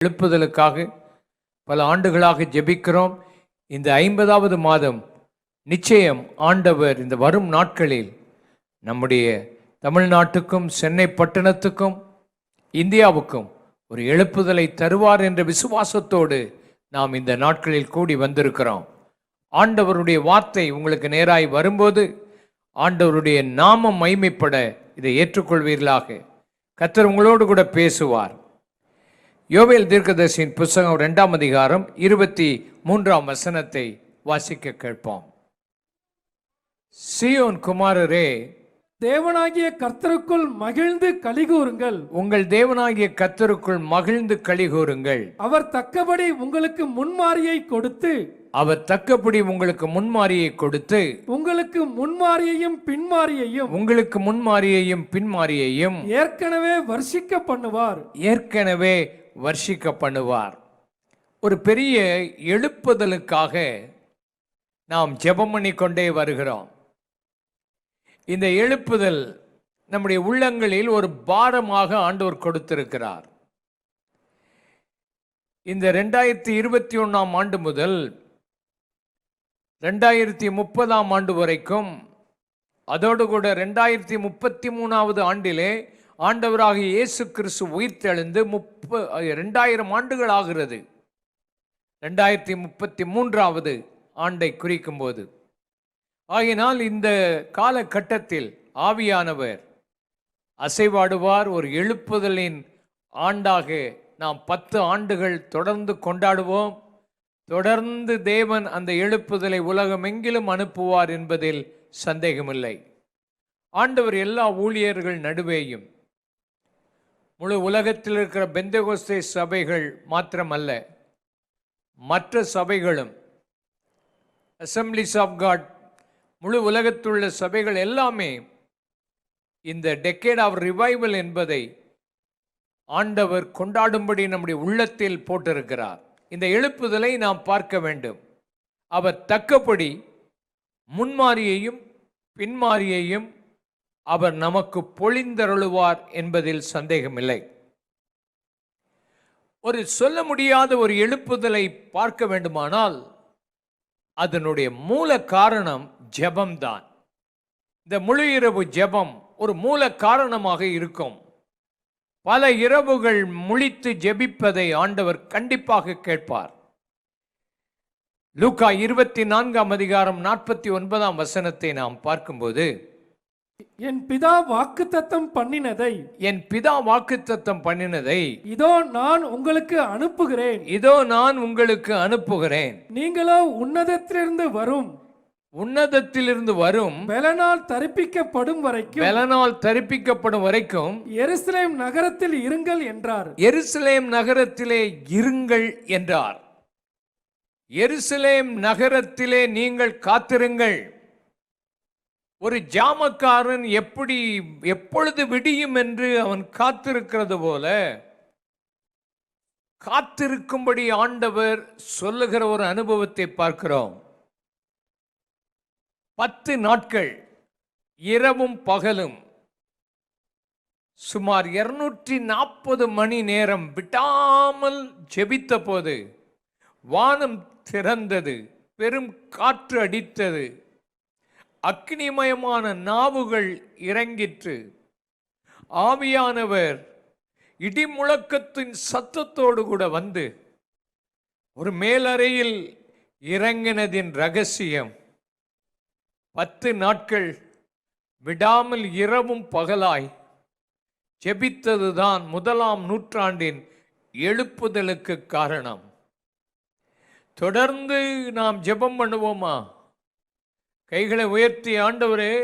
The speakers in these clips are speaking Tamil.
எழுப்புதலுக்காக பல ஆண்டுகளாக ஜெபிக்கிறோம். இந்த 50வது மாதம் நிச்சயம் ஆண்டவர் இந்த வரும் நாட்களில் நம்முடைய தமிழ்நாட்டுக்கும் சென்னை பட்டணத்துக்கும் இந்தியாவுக்கும் ஒரு எழுப்புதலை தருவார் என்ற விசுவாசத்தோடு நாம் இந்த நாட்களில் கூடி வந்திருக்கிறோம். ஆண்டவருடைய வார்த்தை உங்களுக்கு நேராய் வரும்போது ஆண்டவருடைய நாமம் மைமைப்பட இதை ஏற்றுக்கொள்வீர்களாக. கர்த்தர் உங்களோடு கூட பேசுவார். யோவேல் தீர்க்கதரிசியின் புத்தகம் 2ஆம் அதிகாரம் 23ஆம் வசனத்தை வாசிக்க கேட்போம். சீயோன் குமாரரே, தேவனாகிய கர்த்தருக்குள் மகிழ்ந்து கலிகூருங்கள். உங்கள் தேவனாகிய கர்த்தருக்குள் மகிழ்ந்து கலிகூருங்கள். அவர் தக்கபடி உங்களுக்கு முன்மாரியை கொடுத்து உங்களுக்கு முன்மாரியையும் பின்மாரியையும் ஏற்கனவே வர்ஷிக்க பண்ணுவார். ஒரு பெரிய எழுப்புதலுக்காக நாம் ஜெபம் பண்ணி கொண்டே வருகிறோம். இந்த எழுப்புதல் நம்முடைய உள்ளங்களில் ஒரு பாரமாக ஆண்டவர் கொடுத்திருக்கிறார். இந்த 2021ஆம் ஆண்டு முதல் 2030ஆம் ஆண்டு வரைக்கும், அதோடு கூட 2033வது ஆண்டிலே ஆண்டவராக இயேசு கிறிஸ்து உயிர்த்தெழுந்து 2000 ஆண்டுகள் ஆகிறது. 2033வது ஆண்டை குறிக்கும் போது, ஆகினால் இந்த காலகட்டத்தில் ஆவியானவர் அசைவாடுவார். ஒரு எழுப்புதலின் ஆண்டாக நாம் 10 ஆண்டுகள் தொடர்ந்து கொண்டாடுவோம். தொடர்ந்து தேவன் அந்த எழுப்புதலை உலகமெங்கிலும் அனுப்புவார் என்பதில் சந்தேகமில்லை. ஆண்டவர் எல்லா ஊழியர்கள் நடுவேயும், முழு உலகத்தில் இருக்கிற பெந்தெகோஸ்தே சபைகள் மாத்திரமல்ல, மற்ற சபைகளும், அசம்பிளிஸ் ஆஃப் காட், முழு உலகத்துள்ள சபைகள் எல்லாமே இந்த டெக்கேட் ஆஃப் ரிவைவல் என்பதை ஆண்டவர் கொண்டாடும்படி நம்முடைய உள்ளத்தில் போட்டிருக்கிறார். இந்த எழுப்புதலை நாம் பார்க்க வேண்டும். அவர் தக்கபடி முன்மாரியையும் பின்மாரியையும் அவர் நமக்கு பொழிந்தருளுவார் என்பதில் சந்தேகமில்லை. ஒரு சொல்ல முடியாத ஒரு எழுப்புதலை பார்க்க வேண்டுமானால் அதனுடைய மூல காரணம் ஜெபம்தான். இந்த முழு இரவு ஜெபம் ஒரு மூல காரணமாக இருக்கும். பல இரவுகள் முழித்து ஜெபிப்பதை ஆண்டவர் கண்டிப்பாக கேட்பார். லூக்கா 24ஆம் அதிகாரம் 49ஆம் வசனத்தை நாம் பார்க்கும்போது, என் பிதா வாக்குத்தத்தம் பண்ணினதை இதோ நான் உங்களுக்கு அனுப்புகிறேன். நீங்களோ உன்னதத்திலிருந்து வரும் பலனால் தரிப்பிக்கப்படும் வரைக்கும் எருசலேம் நகரத்தில் இருங்கள் என்றார். எருசலேம் நகரத்திலே இருங்கள் என்றார். எருசலேம் நகரத்திலே நீங்கள் காத்திருங்கள். ஒரு ஜாமக்காரன் எப்பொழுது விடியும் என்று அவன் காத்திருக்கிறது போல காத்திருக்கும்படி ஆண்டவர் சொல்லுகிற ஒரு அனுபவத்தை பார்க்கிறோம். 10 நாட்கள் இரவும் பகலும் சுமார் 240 மணி நேரம் விடாமல் ஜெபித்த போது வானம் திறந்தது, பெரும் காற்று அடித்தது, அக்னிமயமான நாவுகள் இறங்கிற்று. ஆவியானவர் இடிமுழக்கத்தின் சத்தத்தோடு கூட வந்து ஒரு மேலறையில் இறங்கினதின் ரகசியம் 10 நாட்கள் விடாமல் இரவும் பகலாய் ஜெபித்ததுதான் 1ஆம் நூற்றாண்டின் எழுப்புதலுக்கு காரணம். தொடர்ந்து நாம் ஜெபம் பண்ணுவோமா? கைகளை உயர்த்தி, ஆண்டவரே,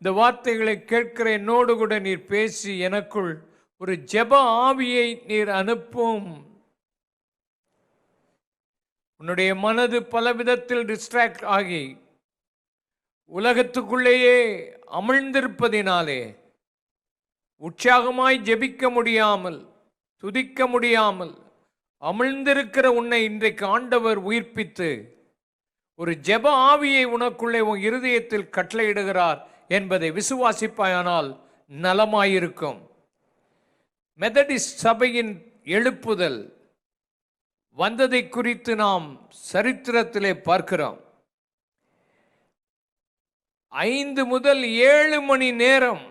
இந்த வார்த்தைகளை கேட்கிற என்னோடு கூட நீர் பேசி எனக்குள் ஒரு ஜெப ஆவியை நீர் அனுப்பும். உன்னுடைய மனது பல விதத்தில் டிஸ்ட்ராக்ட் ஆகி உலகத்துக்குள்ளேயே அமிழ்ந்திருப்பதினாலே உற்சாகமாய் ஜெபிக்க முடியாமல், துதிக்க முடியாமல் அமிழ்ந்திருக்கிற உன்னை இன்றைக்கு ஆண்டவர் உயிர்ப்பித்து ஒரு ஜெப ஆவியை உனக்குள்ளே உன் இருதயத்தில் கட்டளையிடுகிறார் என்பதை விசுவாசிப்பாயானால் நலமாயிருக்கும். மெதடிஸ்ட் சபையின் எழுப்புதல் வந்ததை குறித்து நாம் சரித்திரத்திலே பார்க்கிறோம். 5 முதல் 7 மணி நேரம்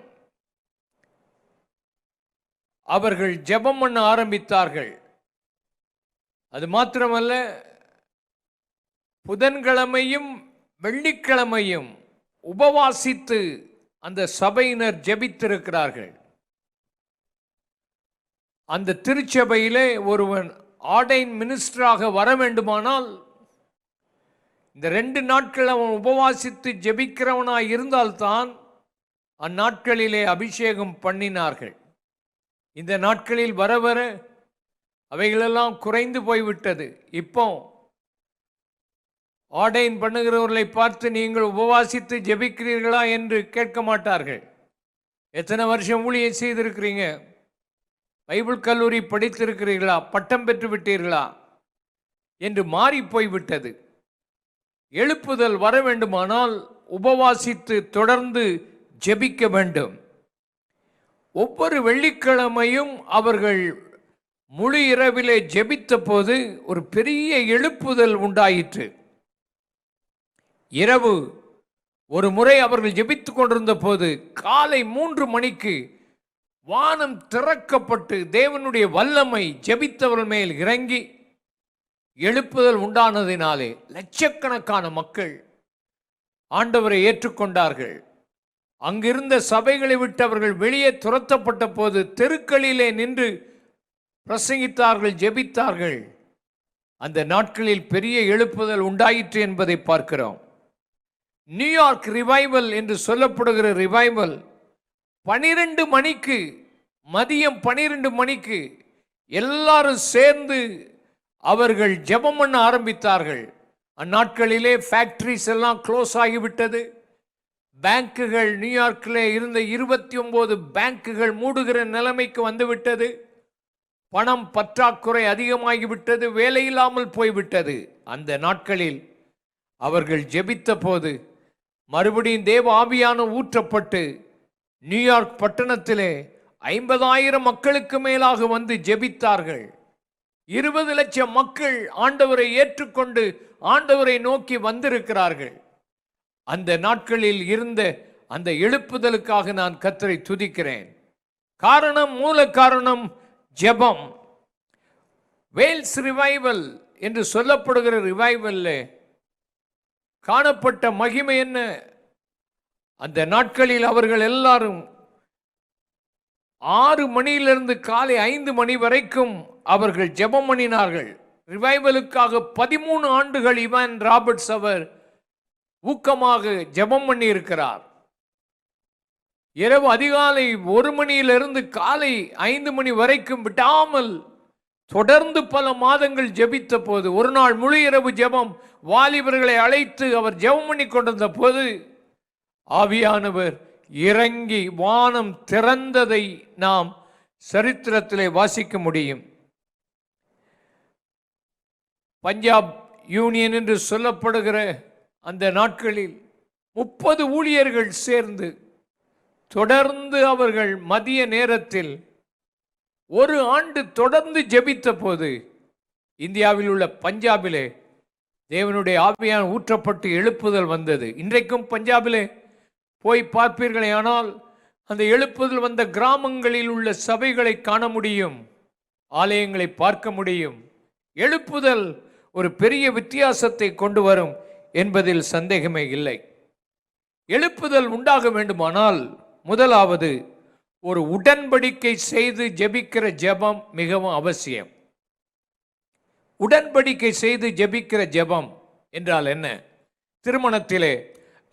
அவர்கள் ஜெபம் பண்ண ஆரம்பித்தார்கள். அது மாத்திரமல்ல, புதன்கிழமையும் வெள்ளிக்கிழமையும் உபவாசித்து அந்த சபையினர் ஜெபித்திருக்கிறார்கள். அந்த திருச்சபையிலே ஒருவன் ஆர்டைன் மினிஸ்டராக வர வேண்டுமானால் இந்த 2 நாட்கள் அவன் உபவாசித்து ஜெபிக்கிறவனாய் இருந்தால்தான் அந்நாட்களிலே அபிஷேகம் பண்ணினார்கள். இந்த நாட்களில் வர வர அவைகளெல்லாம் குறைந்து போய்விட்டது. இப்போ ஆர்டைன் பண்ணுகிறவர்களை பார்த்து நீங்கள் உபவாசித்து ஜெபிக்கிறீர்களா என்று கேட்க மாட்டார்கள். எத்தனை வருஷம் ஊழியம் செய்திருக்கிறீங்க? பைபிள் கல்லூரி படித்திருக்கிறீர்களா? பட்டம் பெற்று விட்டீர்களா? என்று மாறி போய்விட்டது. எழுப்புதல் வர வேண்டுமானால் உபவாசித்து தொடர்ந்து ஜெபிக்க வேண்டும். ஒவ்வொரு வெள்ளிக்கிழமையும் அவர்கள் முழு இரவிலே ஜெபித்த போது ஒரு பெரிய எழுப்புதல் உண்டாயிற்று. இரவு ஒரு முறை அவர்கள் ஜெபித்துக் கொண்டிருந்த போது காலை 3 மணிக்கு வானம் திறக்கப்பட்டு தேவனுடைய வல்லமை ஜெபித்தவர்கள் மேல் இறங்கி எழுப்புதல் உண்டானதினாலே லட்சக்கணக்கான மக்கள் ஆண்டவரை ஏற்றுக்கொண்டார்கள். அங்கிருந்த சபைகளை விட்டு அவர்கள் வெளியே துரத்தப்பட்ட போது தெருக்களிலே நின்று பிரசங்கித்தார்கள், ஜெபித்தார்கள். அந்த நாட்களில் பெரிய எழுப்புதல் உண்டாயிற்று என்பதை பார்க்கிறோம். நியூயார்க் ரிவைவல் என்று சொல்லப்படுகிற ரிவைவல் 12 மணிக்கு, மதியம் 12 மணிக்கு எல்லாரும் சேர்ந்து அவர்கள் ஜெபம் பண்ண ஆரம்பித்தார்கள். அந்நாட்களிலே ஃபேக்டரிஸ் எல்லாம் க்ளோஸ் ஆகிவிட்டது. பேங்குகள், நியூயார்க்கில் இருந்த 29 பேங்குகள் மூடுகிற நிலைமைக்கு வந்துவிட்டது. பணம் பற்றாக்குறை அதிகமாகிவிட்டது. வேலையில்லாமல் போய்விட்டது. அந்த நாட்களில் அவர்கள் ஜெபித்த போது மறுபடியும் தேவ ஆவியான ஊற்றப்பட்டு நியூயார்க் பட்டணத்திலே 50,000 மக்களுக்கு மேலாக வந்து ஜெபித்தார்கள். 20 லட்சம் மக்கள் ஆண்டவரை ஏற்றுக்கொண்டு ஆண்டவரை நோக்கி வந்திருக்கிறார்கள். அந்த நாட்களில் இருந்த அந்த எழுப்புதலுக்காக நான் கர்த்தரை துதிக்கிறேன். காரணம், மூல காரணம் ஜெபம். வேல்ஸ் ரிவைவல் என்று சொல்லப்படுகிற ரிவைவல்ல காணப்பட்ட மகிமை என்ன? அந்த நாட்களில் அவர்கள் எல்லாரும் 6 மணியிலிருந்து காலை 5 மணி வரைக்கும் அவர்கள் ஜெபம் பண்ணினார்கள். ரிவைவலுக்காக 13 ஆண்டுகள் இவான் ராபர்ட்ஸ் அவர் ஊக்கமாக ஜெபம் பண்ணி இருக்கிறார். இரவு அதிகாலை 1 மணியிலிருந்து காலை 5 மணி வரைக்கும் விடாமல் தொடர்ந்து பல மாதங்கள் ஜெபித்த போது, ஒரு நாள் முழு இரவு ஜெபம், வாலிபர்களை அழைத்து அவர் ஜெபம் பண்ணி கொண்டிருந்த போது ஆவியானவர் இறங்கி வானம் திறந்ததை நாம் சரித்திரத்திலே வாசிக்க முடியும். பஞ்சாப் யூனியன் என்று சொல்லப்படுகிற அந்த நாட்களில் 30 ஊழியர்கள் சேர்ந்து தொடர்ந்து அவர்கள் மதிய நேரத்தில் 1 ஆண்டு தொடர்ந்து ஜெபித்த போது இந்தியாவில் உள்ள பஞ்சாபிலே தேவனுடைய ஆவியான ஊற்றப்பட்டு எழுப்புதல் வந்தது. இன்றைக்கும் பஞ்சாபிலே போய் பார்ப்பீர்களே ஆனால் அந்த எழுப்புதல் வந்த கிராமங்களில் உள்ள சபைகளை காண முடியும், ஆலயங்களை பார்க்க முடியும். எழுப்புதல் ஒரு பெரிய வித்தியாசத்தை கொண்டு வரும் என்பதில் சந்தேகமே இல்லை. எழுப்புதல் உண்டாக வேண்டுமானால் முதலாவது ஒரு உடன்படிக்கை செய்து ஜெபிக்கிற ஜெபம் மிகவும் அவசியம். உடன்படிக்கை செய்து ஜெபிக்கிற ஜெபம் என்றால் என்ன? திருமணத்திலே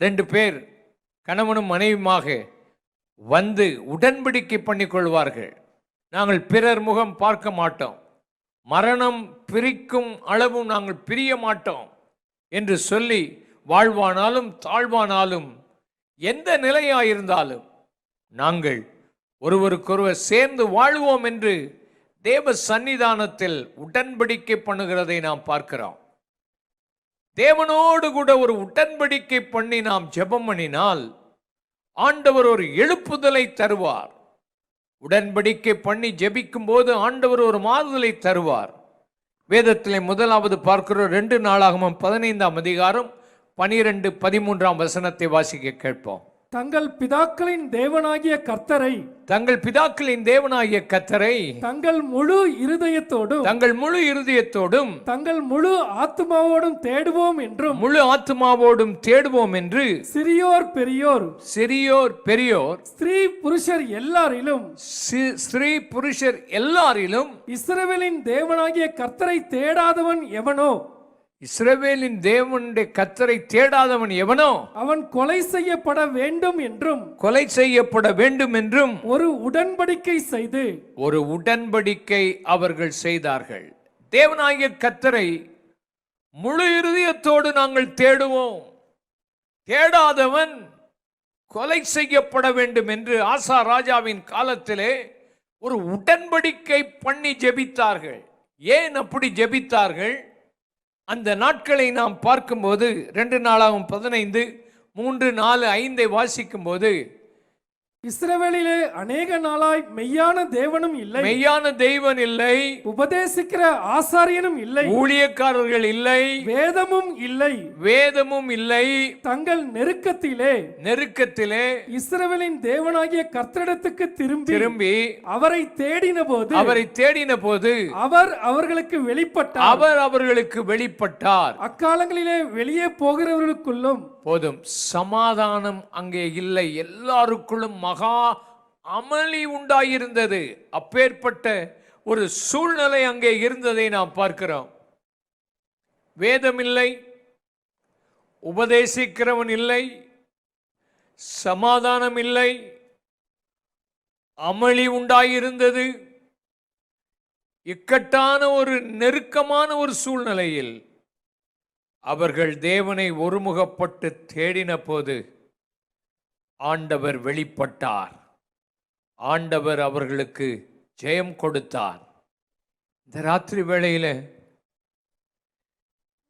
2 பேர் கணவனும் மனைவியுமாக வந்து உடன்படிக்கை பண்ணிக்கொள்வார்கள். நாங்கள் பிறர் முகம் பார்க்க மாட்டோம், மரணம் பிரிக்கும் அளவும் நாங்கள் பிரிய மாட்டோம் என்று சொல்லி வாழ்வானாலும் தாழ்வானாலும் எந்த நிலையாயிருந்தாலும் நாங்கள் ஒருவருக்கொருவர் சேர்ந்து வாழ்வோம் என்று தேவ சன்னிதானத்தில் உடன்படிக்கை பண்ணுகிறதை நாம் பார்க்கிறோம். தேவனோடு கூட ஒரு உடன்படிக்கை பண்ணி நாம் ஜெபம் பண்ணினால் ஆண்டவர் ஒரு எழுப்புதலை தருவார். உடன்படிக்கை பண்ணி ஜெபிக்கும் போது ஆண்டவர் ஒரு மாறுதலை தருவார். வேதத்திலே முதலாவது பார்க்கிறோம். 2 நாளாகமம் 15ஆம் அதிகாரம் 12, 13ஆம் வசனத்தை வாசிக்க கேட்போம். தங்கள் பிதாக்களின் தேவனாகிய கர்த்தரை தங்கள் பிதாக்களின் தேவனாகிய கர்த்தரை தங்கள் முழு இருதயத்தோடும் தங்கள் முழு இருதயத்தோடும் தங்கள் முழு ஆத்துமாவோடும் தேடுவோம் என்றும் முழு ஆத்துமாவோடும் தேடுவோம் என்று சிறியோர் பெரியோர் சிறியோர் பெரியோர் ஸ்திரீ புருஷர் எல்லாரிலும் ஸ்திரீ புருஷர் எல்லாரிலும் இஸ்ரவேலின் தேவனாகிய கர்த்தரை தேடாதவன் எவனோ இஸ்ரவேலின் தேவனுடைய கர்த்தரை தேடாதவன் எவனோ அவன் கொலை செய்யப்பட வேண்டும் என்றும் கொலை செய்யப்பட வேண்டும் என்றும் ஒரு உடன்படிக்கை செய்து ஒரு உடன்படிக்கை அவர்கள் செய்தார்கள். தேவனாகிய கர்த்தரை முழு இருதயத்தோடு நாங்கள் தேடுவோம், தேடாதவன் கொலை செய்யப்பட வேண்டும் என்று ஆசா ராஜாவின் காலத்திலே ஒரு உடன்படிக்கை பண்ணி ஜெபித்தார்கள். ஏன் அப்படி ஜெபித்தார்கள்? அந்த நாட்களை நாம் பார்க்கும்போது 2 நாளாகும் 15, 3, 4, 5 வாசிக்கும் போது இஸ்ரவேலிலே அநேக நாளாய் மெய்யான தேவனும் இல்லை, மெய்யான தெய்வன் இல்லை, உபதேசிக்கிற ஆசாரியனும் இல்லை, ஊழியக்காரர்கள் இல்லை, வேதமும் இல்லை, வேதமும் இல்லை. தங்கள் நெருக்கத்திலே இஸ்ரவேலின் தேவனாகிய கர்த்தரிடத்துக்கு திரும்பி அவரை தேடின போது அவர் அவர்களுக்கு வெளிப்பட்டார். அக்காலங்களிலே வெளியே போகிறவர்களுக்குள்ளும் போதும் சமாதானம் அங்கே இல்லை, எல்லாருக்குள்ளும் மகா அமளி உண்டாயிருந்தது. அப்பேற்பட்ட ஒரு சூழ்நிலை அங்கே இருந்ததை நாம் பார்க்கிறோம். வேதம் இல்லை, உபதேசிக்கிறவன் இல்லை, சமாதானம் இல்லை, அமளி உண்டாயிருந்தது. இக்கட்டான ஒரு நெருக்கமான ஒரு சூழ்நிலையில் அவர்கள் தேவனை ஒருமுகப்பட்டு தேடின போது ஆண்டவர் வெளிப்பட்டார். ஆண்டவர் அவர்களுக்கு ஜெயம் கொடுத்தார். இந்த ராத்திரி வேளையில்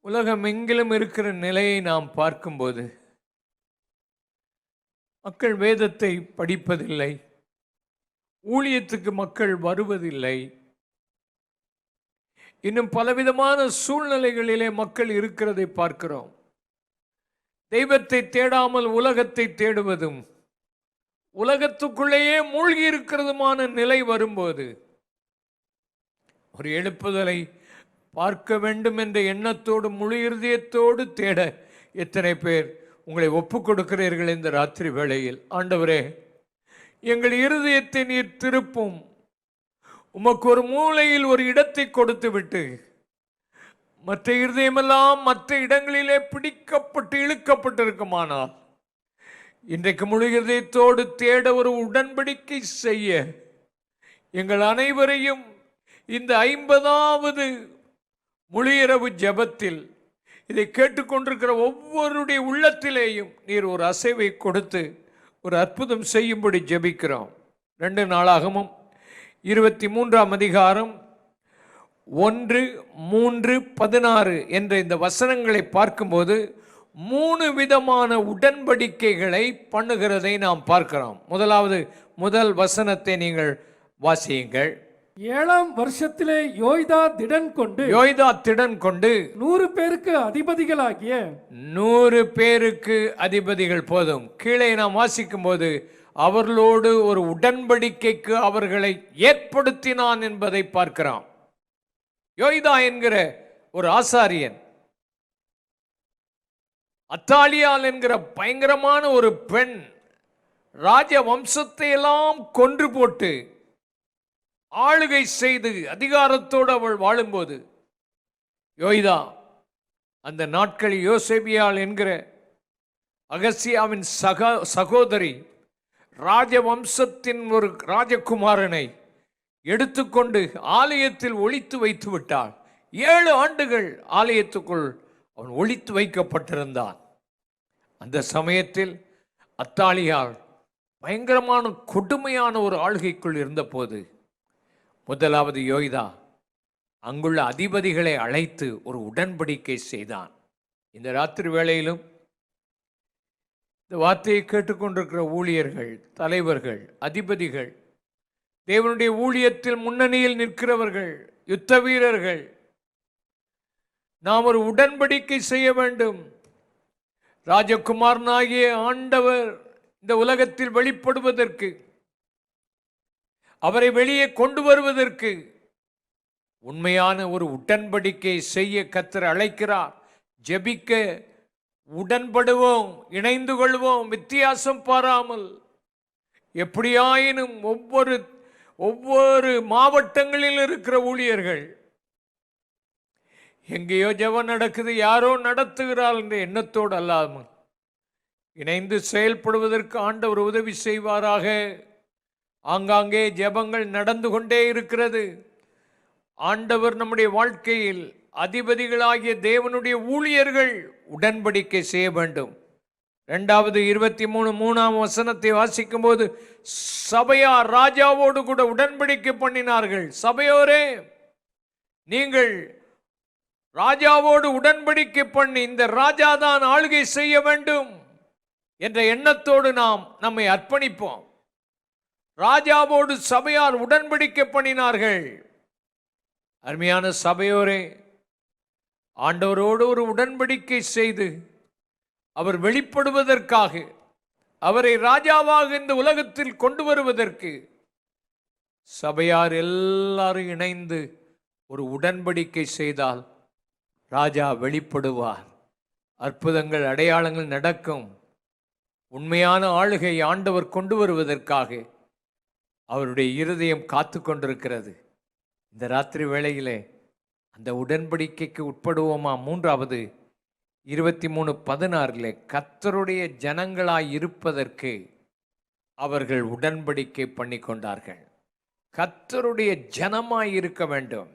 உலகம் எங்கிலும் இருக்கிற நிலையை நாம் பார்க்கும்போது மக்கள் வேதத்தை படிப்பதில்லை, ஊழியத்துக்கு மக்கள் வருவதில்லை, இன்னும் பலவிதமான சூழ்நிலைகளிலே மக்கள் இருக்கிறதை பார்க்கிறோம். தெய்வத்தை தேடாமல் உலகத்தை தேடுவதும் உலகத்துக்குள்ளேயே மூழ்கி இருக்கிறதுமான நிலை வரும்போது ஒரு எழுப்புதலை பார்க்க வேண்டும் என்ற எண்ணத்தோடு முழு இருதயத்தோடு தேட எத்தனை பேர் உங்களை ஒப்புக் கொடுக்கிறீர்கள் இந்த ராத்திரி வேளையில்? ஆண்டவரே, எங்கள் இருதயத்தை நீர் திருப்பும். உமக்கு ஒரு மூலையில் ஒரு இடத்தை கொடுத்து விட்டு மற்ற இருதயமெல்லாம் மற்ற இடங்களிலே பிடிக்கப்பட்டு இழுக்கப்பட்டிருக்குமானால் இன்றைக்கு முழு இருதயத்தோடு தேட ஒரு உடன்படிக்கை செய்ய எங்கள் அனைவரையும் இந்த 50வது முழு இரவு ஜெபத்தில் இதை கேட்டுக்கொண்டிருக்கிற ஒவ்வொருடைய உள்ளத்திலேயும் நீர் ஒரு அசைவை கொடுத்து ஒரு அற்புதம் செய்யும்படி ஜெபிக்கிறோம். 2 நாளாகமும் 23ஆம் அதிகாரம் 1, 3, 16 என்ற இந்த வசனங்களை பார்க்கும்போது 3 விதமான உடன்படிக்கைகளை பண்ணுகிறதை நாம் பார்க்கிறோம். முதல் வசனத்தை நீங்கள் வாசியுங்கள். 7ஆம் வருஷத்திலே யோய்தா திடன் கொண்டு 100 பேருக்கு அதிபதிகளாகிய 100 பேருக்கு அதிபதிகள். போதும், கீழே நாம் வாசிக்கும் போது அவர்களோடு ஒரு உடன்படிக்கைக்கு அவர்களை ஏற்படுத்தினான் என்பதை பார்க்கிறோம். யோய்தா என்கிற ஒரு ஆசாரியன், அத்தாலியால் என்கிற பயங்கரமான ஒரு பெண் ராஜ வம்சத்தை எல்லாம் கொன்று போட்டு ஆளுகை செய்து அதிகாரத்தோடு அவள் வாழும்போது யோய்தா அந்த நாட்களில் யோசேபியால் என்கிற அகசியாவின் சகோதரி ராஜவம்சத்தின் ஒரு ராஜகுமாரனை எடுத்துக்கொண்டு ஆலயத்தில் ஒளித்து வைத்து விட்டாள். 7 ஆண்டுகள் ஆலயத்துக்குள் அவன் ஒளித்து வைக்கப்பட்டிருந்தான். அந்த சமயத்தில் அத்தாலியால் பயங்கரமான கொடுமையான ஒரு ஆளுகைக்குள் இருந்தபோது முதலாவது யோய்தா அங்குள்ள அதிபதிகளை அழைத்து ஒரு உடன்படிக்கை செய்தான். இந்த ராத்திரி வேளையிலும் இந்த வார்த்தையை கேட்டுக்கொண்டிருக்கிற ஊழியர்கள், தலைவர்கள், அதிபதிகள், தேவனுடைய ஊழியத்தில் முன்னணியில் நிற்கிறவர்கள், யுத்த வீரர்கள், நாம் ஒரு உடன்படிக்கை செய்ய வேண்டும். ராஜகுமாரனாகிய ஆண்டவர் இந்த உலகத்தில் வெளிப்படுவதற்கு, அவரை வெளியே கொண்டு வருவதற்கு உண்மையான ஒரு உடன்படிக்கை செய்ய கர்த்தர் அழைக்கிறார். ஜெபிக்க உடன்படுவோம், இணைந்து கொள்வோம், வித்தியாசம் பாராமல். எப்படியாயினும் ஒவ்வொரு மாவட்டங்களில் இருக்கிற ஊழியர்கள், எங்கேயோ ஜெபம் நடக்குது, யாரோ நடத்துகிறார் என்ற எண்ணத்தோடு அல்லாமல் இணைந்து செயல்படுவதற்கு ஆண்டவர் உதவி செய்வாராக. ஆங்காங்கே ஜெபங்கள் நடந்து கொண்டே இருக்கிறது. ஆண்டவர் நம்முடைய வாழ்க்கையில் அதிபதிகளாகிய தேவனுடைய ஊழியர்கள் உடன்படிக்கை செய்ய வேண்டும். 2:23 வாசிக்கும் போது, சபையார் ராஜாவோடு கூட உடன்படிக்கை பண்ணினார்கள். சபையோரே, நீங்கள் ராஜாவோடு உடன்படிக்கை பண்ணி இந்த ராஜா தான் ஆளுகை செய்ய வேண்டும் என்ற எண்ணத்தோடு நம்மை அர்ப்பணிப்போம். ராஜாவோடு சபையார் உடன்படிக்கை பண்ணினார்கள். அருமையான சபையோரே, ஆண்டவரோடு ஒரு உடன்படிக்கை செய்து அவர் வெளிப்படுவதற்காக, அவரை ராஜாவாக இந்த உலகத்தில் கொண்டு வருவதற்கு சபையார் எல்லாரும் இணைந்து ஒரு உடன்படிக்கை செய்தால் ராஜா வெளிப்படுவார். அற்புதங்கள், அடையாளங்கள் நடக்கும். உண்மையான ஆளுகை ஆண்டவர் கொண்டு வருவதற்காக அவருடைய இருதயம் காத்து கொண்டிருக்கிறது. இந்த ராத்திரி வேளையிலே அந்த உடன்படிக்கைக்கு உட்படுவோமா? 23:16 கர்த்தருடைய ஜனங்களாய் இருப்பதற்கு அவர்கள் உடன்படிக்கை பண்ணி கொண்டார்கள். கர்த்தருடைய ஜனமாய் இருக்க வேண்டும்.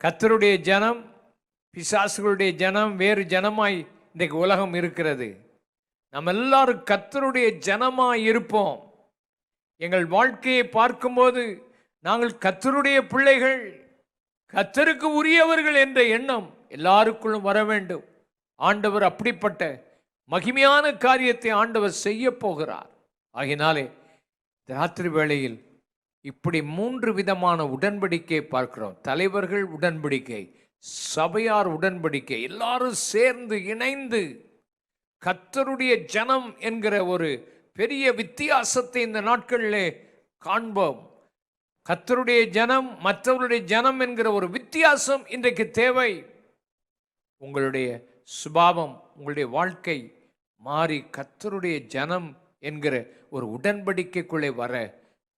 கர்த்தருடைய ஜனம் பிசாசுகளுடைய ஜனம் வேறு ஜனமாய் இன்றைக்கு உலகம் இருக்கிறது. நம்ம எல்லாரும் கர்த்தருடைய ஜனமாய் இருப்போம். எங்கள் வாழ்க்கையை பார்க்கும்போது நாங்கள் கர்த்தருடைய பிள்ளைகள், கர்த்தருக்கு உரியவர்கள் என்ற எண்ணம் எல்லாருக்குள்ளும் வர வேண்டும். ஆண்டவர் அப்படிப்பட்ட மகிமையான காரியத்தை ஆண்டவர் செய்ய போகிறார். ஆகினாலே ராத்திரி வேளையில் இப்படி 3 விதமான உடன்படிக்கை பார்க்கிறோம். தலைவர்கள் உடன்படிக்கை, சபையார் உடன்படிக்கை, எல்லாரும் சேர்ந்து இணைந்து கர்த்தருடைய ஜனம் என்கிற ஒரு பெரிய வித்தியாசத்தை இந்த நாட்களிலே காண்போம். கர்த்தருடைய ஜனம், மற்றவருடைய ஜனம் என்கிற ஒரு வித்தியாசம் இன்றைக்கு தேவை. உங்களுடைய சுபாவம், உங்களுடைய வாழ்க்கை மாறி கர்த்தருடைய ஜனம் என்கிற ஒரு உடன்படிக்கைக்குள்ளே வர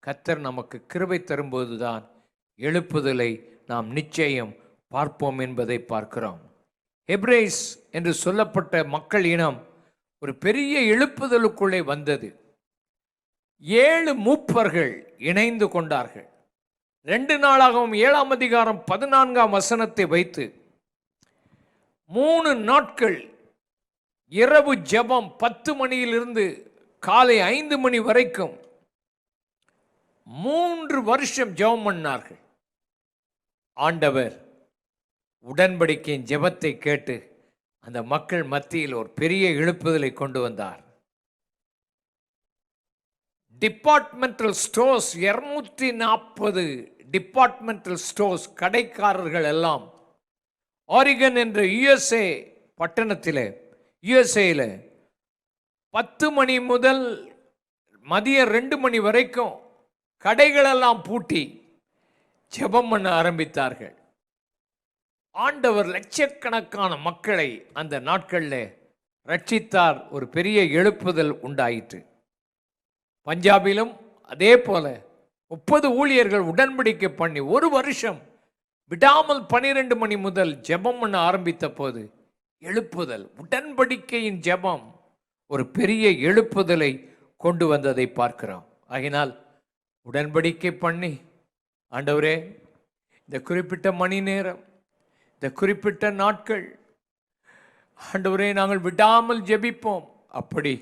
கர்த்தர் நமக்கு கிருபை தரும்போதுதான் எழுப்புதலை நாம் நிச்சயம் பார்ப்போம் என்பதை பார்க்கிறோம். எபிரேஸ் என்று சொல்லப்பட்ட மக்கள் இனம் ஒரு பெரிய எழுப்புதலுக்குள்ளே வந்தது. 7 மூப்பர்கள் இணைந்து கொண்டார்கள். 2 நாளாகவும் 7:14 வைத்து 3 நாட்கள் இரவு ஜெபம் 10 மணியிலிருந்து காலை 5 மணி வரைக்கும் 3 வருஷம் ஜெபம் பண்ணார்கள். ஆண்டவர் உடன்படிக்கையின் ஜெபத்தை கேட்டு அந்த மக்கள் மத்தியில் ஒரு பெரிய எழுப்புதலை கொண்டு வந்தார். டிபார்ட்மெண்டல் ஸ்டோர்ஸ் 240 டிபார்ட்மெண்டல் ஸ்டோர்ஸ் கடைக்காரர்கள் எல்லாம் ஆரிகன் என்ற USA பட்டணத்தில், USA 10 மணி முதல் மதியம் 2 மணி வரைக்கும் கடைகளெல்லாம் பூட்டி ஜெபம் பண்ண ஆரம்பித்தார்கள். ஆண்டவர் லட்சக்கணக்கான மக்களை அந்த நாட்களில் ரட்சித்தார். ஒரு பெரிய எழுப்புதல் உண்டாயிற்று. பஞ்சாபிலும் அதே போல 30 ஊழியர்கள் உடன்படிக்கை பண்ணி 1 வருஷம் விடாமல் 12 மணி முதல் ஜெபம் பண்ண ஆரம்பித்த போது எழுப்புதல், உடன்படிக்கையின் ஜெபம் ஒரு பெரிய எழுப்புதலை கொண்டு வந்ததை பார்க்கிறோம். ஆகினால் உடன்படிக்கை பண்ணி, ஆண்டவரே இந்த குறிப்பிட்ட மணி நேரம், இந்த குறிப்பிட்ட நாட்கள் ஆண்டவரே நாங்கள் விடாமல் ஜெபிப்போம். அப்படி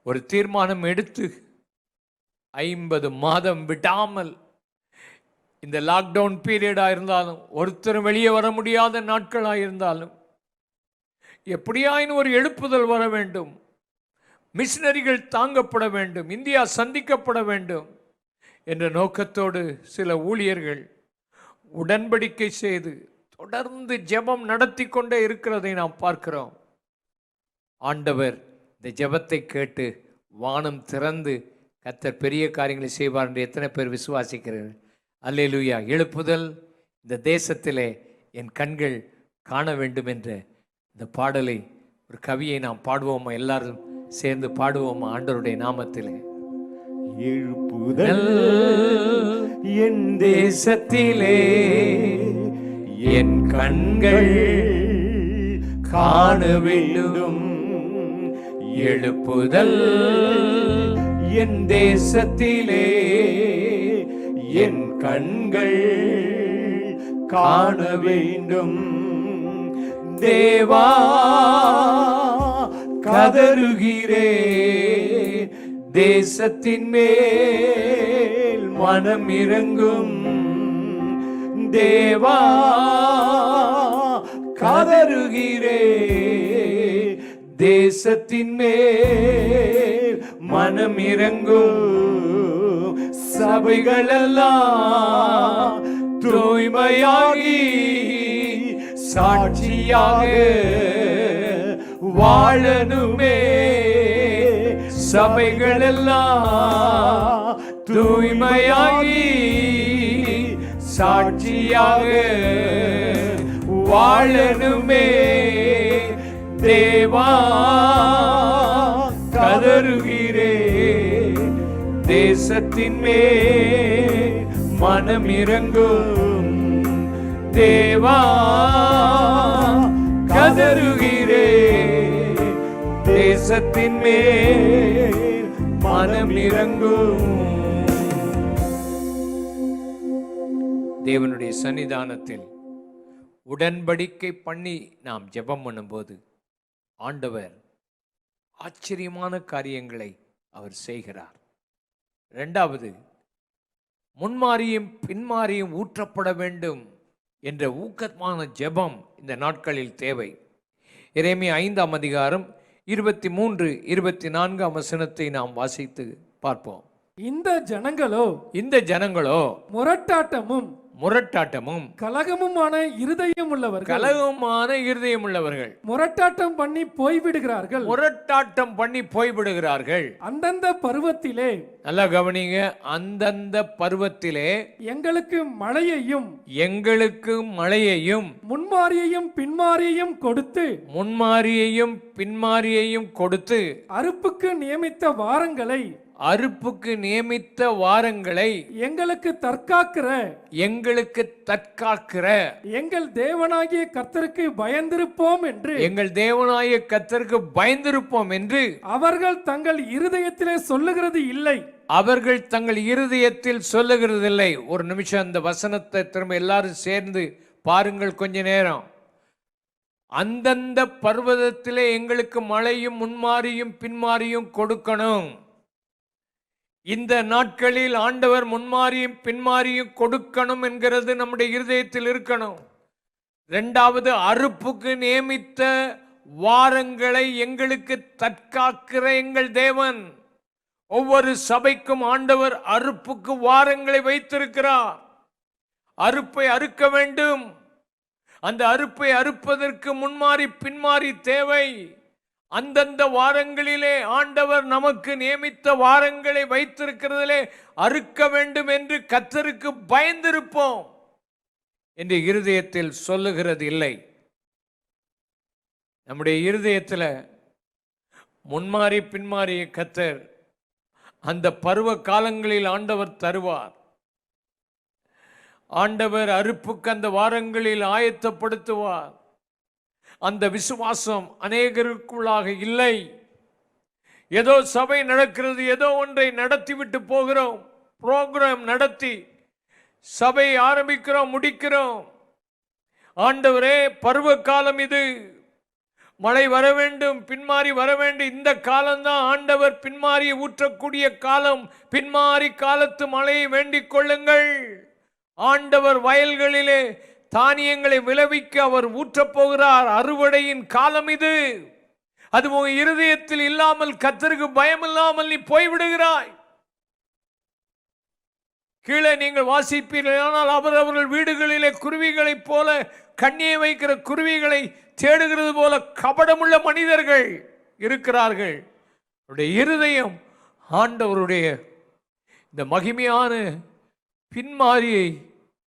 ஒரு தீர்மானம் எடுத்து 50 மாதம் விடாமல், இந்த லாக்டவுன் பீரியடாக இருந்தாலும், ஒருத்தரும் வெளியே வர முடியாத நாட்களாக இருந்தாலும், எப்படியாயினும் ஒரு எழுப்புதல் வர வேண்டும். மிஷனரிகள் தாங்கப்பட வேண்டும், இந்தியா சந்திக்கப்பட வேண்டும் என்ற நோக்கத்தோடு சில ஊழியர்கள் உடன்படிக்கை செய்து தொடர்ந்து ஜெபம் நடத்தி கொண்டே இருக்கிறதை நாம் பார்க்கிறோம். ஆண்டவர் இந்த ஜெபத்தை கேட்டு வானம் திறந்து கர்த்தர் பெரிய காரியங்களை செய்வார் என்று எத்தனை பேர் விசுவாசிக்கிறீர்கள்? அல்லேலூயா. எழுப்புதல். இந்த தேசத்திலே என் கண்கள் காண வேண்டும் என்ற இந்த பாடலை, ஒரு கவியை நாம் பாடுவோமா? எல்லாரும் சேர்ந்து பாடுவோமா? ஆண்டவருடைய நாமத்திலே. எழுப்புதல் என் தேசத்திலே என் கண்கள் காண வேண்டும். எழுப்புதல் என் தேசத்திலே என் கண்கள் காண வேண்டும். தேவா கதறுகிறே, தேசத்தின் மேல் மனம் இறங்கும். தேவா கதறுகிறே, தேசத்தின் மேல் மனம் இறங்கும். சபைகளெல்லாம் தூய்மையாகி சாட்சியாக வாழனுமே. சபைகளெல்லாம் தூய்மையாகி சாட்சியாக வாழனுமே. தேவா கதறுகிறே, தேசத்தின் மேல் மனம் இறங்கும். தேவா கதறுகிறே, தேசத்தின் மேல் மனம் இறங்கும். தேவனுடைய சன்னிதானத்தில் உடன்படிக்கை பண்ணி நாம் ஜெபம் பண்ணும்போது ஆண்டவர் ஆச்சரியமான காரியங்களை அவர் செய்கிறார். இரண்டாவது, முன்மாறியும் பின்மாறியும் ஊற்றப்பட வேண்டும் என்ற ஊக்கமான ஜெபம் இந்த நாட்களில் தேவை. எரேமியா 5ஆம் அதிகாரம் 23, 24 வசனத்தை நாம் வாசித்து பார்ப்போம். இந்த ஜனங்களோ முரட்டாட்டமும் கலகமுமான இருதயம் உள்ளவர்கள் முரட்டாட்டம் பண்ணி போய்விடுகிறார்கள். அந்தந்த பருவத்திலே, நல்லா கவனிங்க, அந்தந்த பருவத்திலே எங்களுக்கு மழையையும் முன்மாறியையும் பின்மாறியையும் கொடுத்து அறுப்புக்கு நியமித்த வாரங்களை எங்களுக்கு தற்காக்கிற எங்கள் தேவனாகிய கர்த்தருக்கு பயந்திருப்போம் என்று அவர்கள் தங்கள் இருதயத்திலே சொல்லுகிறது இல்லை. ஒரு நிமிஷம் அந்த வசனத்தை திரும்ப எல்லாரும் சேர்ந்து பாருங்கள் கொஞ்ச நேரம். அந்தந்த பர்வதத்திலே எங்களுக்கு மழையும் முன்மாறியும் பின்மாறியும் கொடுக்கணும். இந்த நாட்களில் ஆண்டவர் முன்மாறியும் பின்மாறியும் கொடுக்கணும் என்கிறது நம்முடைய இருதயத்தில் இருக்கணும். இரண்டாவது, அறுப்புக்கு நியமித்த வாரங்களை எங்களுக்கு தற்காக்கிற எங்கள் தேவன். ஒவ்வொரு சபைக்கும் ஆண்டவர் அறுப்புக்கு வாரங்களை வைத்திருக்கிறார். அறுப்பை அறுக்க வேண்டும். அந்த அறுப்பை அறுப்பதற்கு முன்மாறி பின்மாறி தேவை. அந்தந்த வாரங்களிலே ஆண்டவர் நமக்கு நியமித்த வாரங்களை வைத்திருக்கிறதிலே அறுக்க வேண்டும் என்று கர்த்தருக்கு பயந்திருப்போம் என்று இருதயத்தில் சொல்லுகிறது இல்லை. நம்முடைய இருதயத்தில் முன்மாறி பின்மாறிய கர்த்தர் அந்த பருவ காலங்களில் ஆண்டவர் தருவார். ஆண்டவர் அறுப்புக்கு அந்த வாரங்களில் ஆயத்தப்படுத்துவார். அந்த விசுவாசம் அநேகருக்குள்ளாக இல்லை. ஏதோ சபை நடக்கிறது, ஏதோ ஒன்றை நடத்திவிட்டு போகிறோம், புரோகிராம் நடத்தி சபை ஆரம்பிக்கிறோம், முடிக்கிறோம். ஆண்டவரே, பருவ காலம் இது, மழை வர வேண்டும், பின்மாறி வர வேண்டும். இந்த காலம்தான் ஆண்டவர் பின்மாறி ஊற்றக்கூடிய காலம். பின்மாறி காலத்து மழையை வேண்டிக் கொள்ளுங்கள். ஆண்டவர் வயல்களிலே தானியங்களை விளைவிக்க அவர் ஊற்றப் போகிறார். அறுவடையின் காலம் இது. அது உன் இருதயத்தில் இல்லாமல், கர்த்தருக்கு பயம் இல்லாமல் நீ போய்விடுகிறாய். கீழே நீங்கள் வாசிப்பீர்கள், ஆனால் அவர்கள் வீடுகளிலே குருவிகளைப் போல, கண்ணியை வைக்கிற குருவிகளை தேடுகிறது போல கபடமுள்ள மனிதர்கள் இருக்கிறார்கள். அவருடைய இருதயம் ஆண்டவருடைய இந்த மகிமையான பின்மாரியை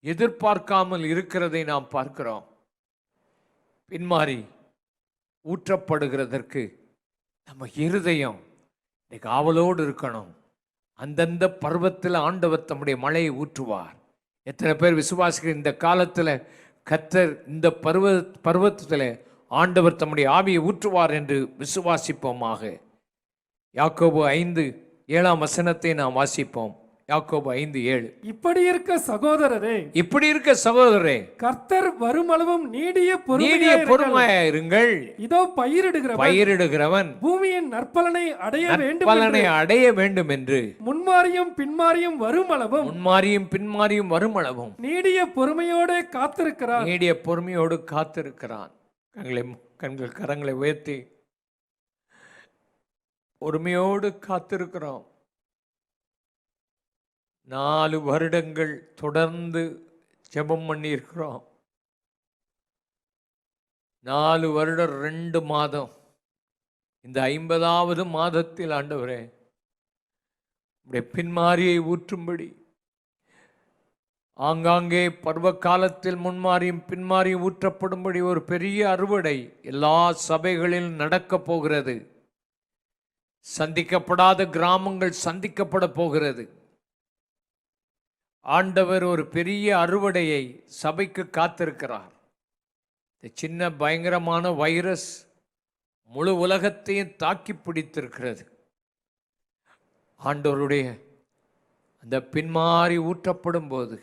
எதிர்பார்க்காமல் இருக்கிறதை நாம் பார்க்கிறோம். பின்மாரி ஊற்றப்படுகிறதற்கு நம்ம இருதயம் இன்னைக்கு ஆவலோடு இருக்கணும். அந்தந்த பருவத்தில் ஆண்டவர் தம்முடைய மழையை ஊற்றுவார். எத்தனை பேர் விசுவாசிக்கிற இந்த காலத்தில் கர்த்தர் இந்த பருவத்தில் ஆண்டவர் தம்முடைய ஆவியை ஊற்றுவார் என்று விசுவாசிப்போமாக. யாக்கோபு 5:7 நாம் வாசிப்போம். யாக்கோபு 5:7. இப்படி இருக்க சகோதரரே, கர்த்தர் வருமளவும் நீடிய பொறுமையாயிருங்கள். இதோ பயிரிடுகிறவன் பூமியின் நற்பலனை அடைய வேண்டும் என்று முன்மாரியும் பின்மாரியும் வருமளவும் நீடிய பொறுமையோடு காத்திருக்கிறான். கரங்களை உயர்த்தி பொறுமையோடு காத்திருக்கிறோம். 4 வருடங்கள் தொடர்ந்து ஜெபம் பண்ணி இருக்கிறோம். 4 வருடம் 2 மாதம். இந்த 50வது மாதத்தில் ஆண்டவரே உடைய பின்மாரியை ஊற்றும்படி ஆங்காங்கே பருவ காலத்தில் முன்மாரியும் பின்மாரியும் ஊற்றப்படும்படி ஒரு பெரிய அறுவடை எல்லா சபைகளிலும் நடக்கப் போகிறது. சந்திக்கப்படாத கிராமங்கள் சந்திக்கப்பட போகிறது. ஆண்டவர் ஒரு பெரிய அறுவடையை சபைக்கு காத்திருக்கிறார். இந்த சின்ன பயங்கரமான வைரஸ் முழு உலகத்தையும் தாக்கி பிடித்திருக்கிறது. ஆண்டவருடைய அந்த பின்மாறி ஊற்றப்படும் போது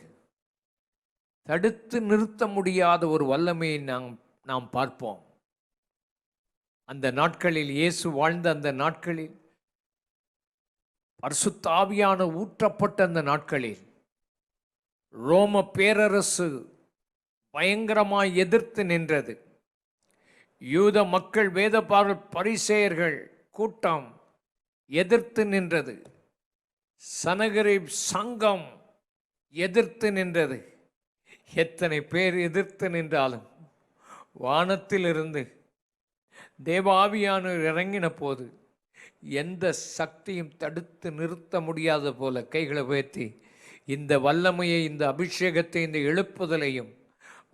தடுத்து நிறுத்த முடியாத ஒரு வல்லமையை நாம் பார்ப்போம். அந்த நாட்களில், இயேசு வாழ்ந்த அந்த நாட்களில், பரிசுத்த ஆவியான ஊற்றப்பட்ட அந்த நாட்களில் ரோம பேரரசு பயங்கரமாய் எதிர்த்து நின்றது. யூத மக்கள், வேத பரிசேயர்கள் கூட்டம் எதிர்த்து நின்றது. சனகரிப் சங்கம் எதிர்த்து நின்றது. எத்தனை பேர் எதிர்த்து நின்றாலும் வானத்திலிருந்து தேவாவியானவர் இறங்கின போது எந்த சக்தியும் தடுத்து நிறுத்த முடியாத போல கைகளை உயர்த்தி இந்த வல்லமையை, இந்த அபிஷேகத்தை, இந்த எழுப்புதலையும்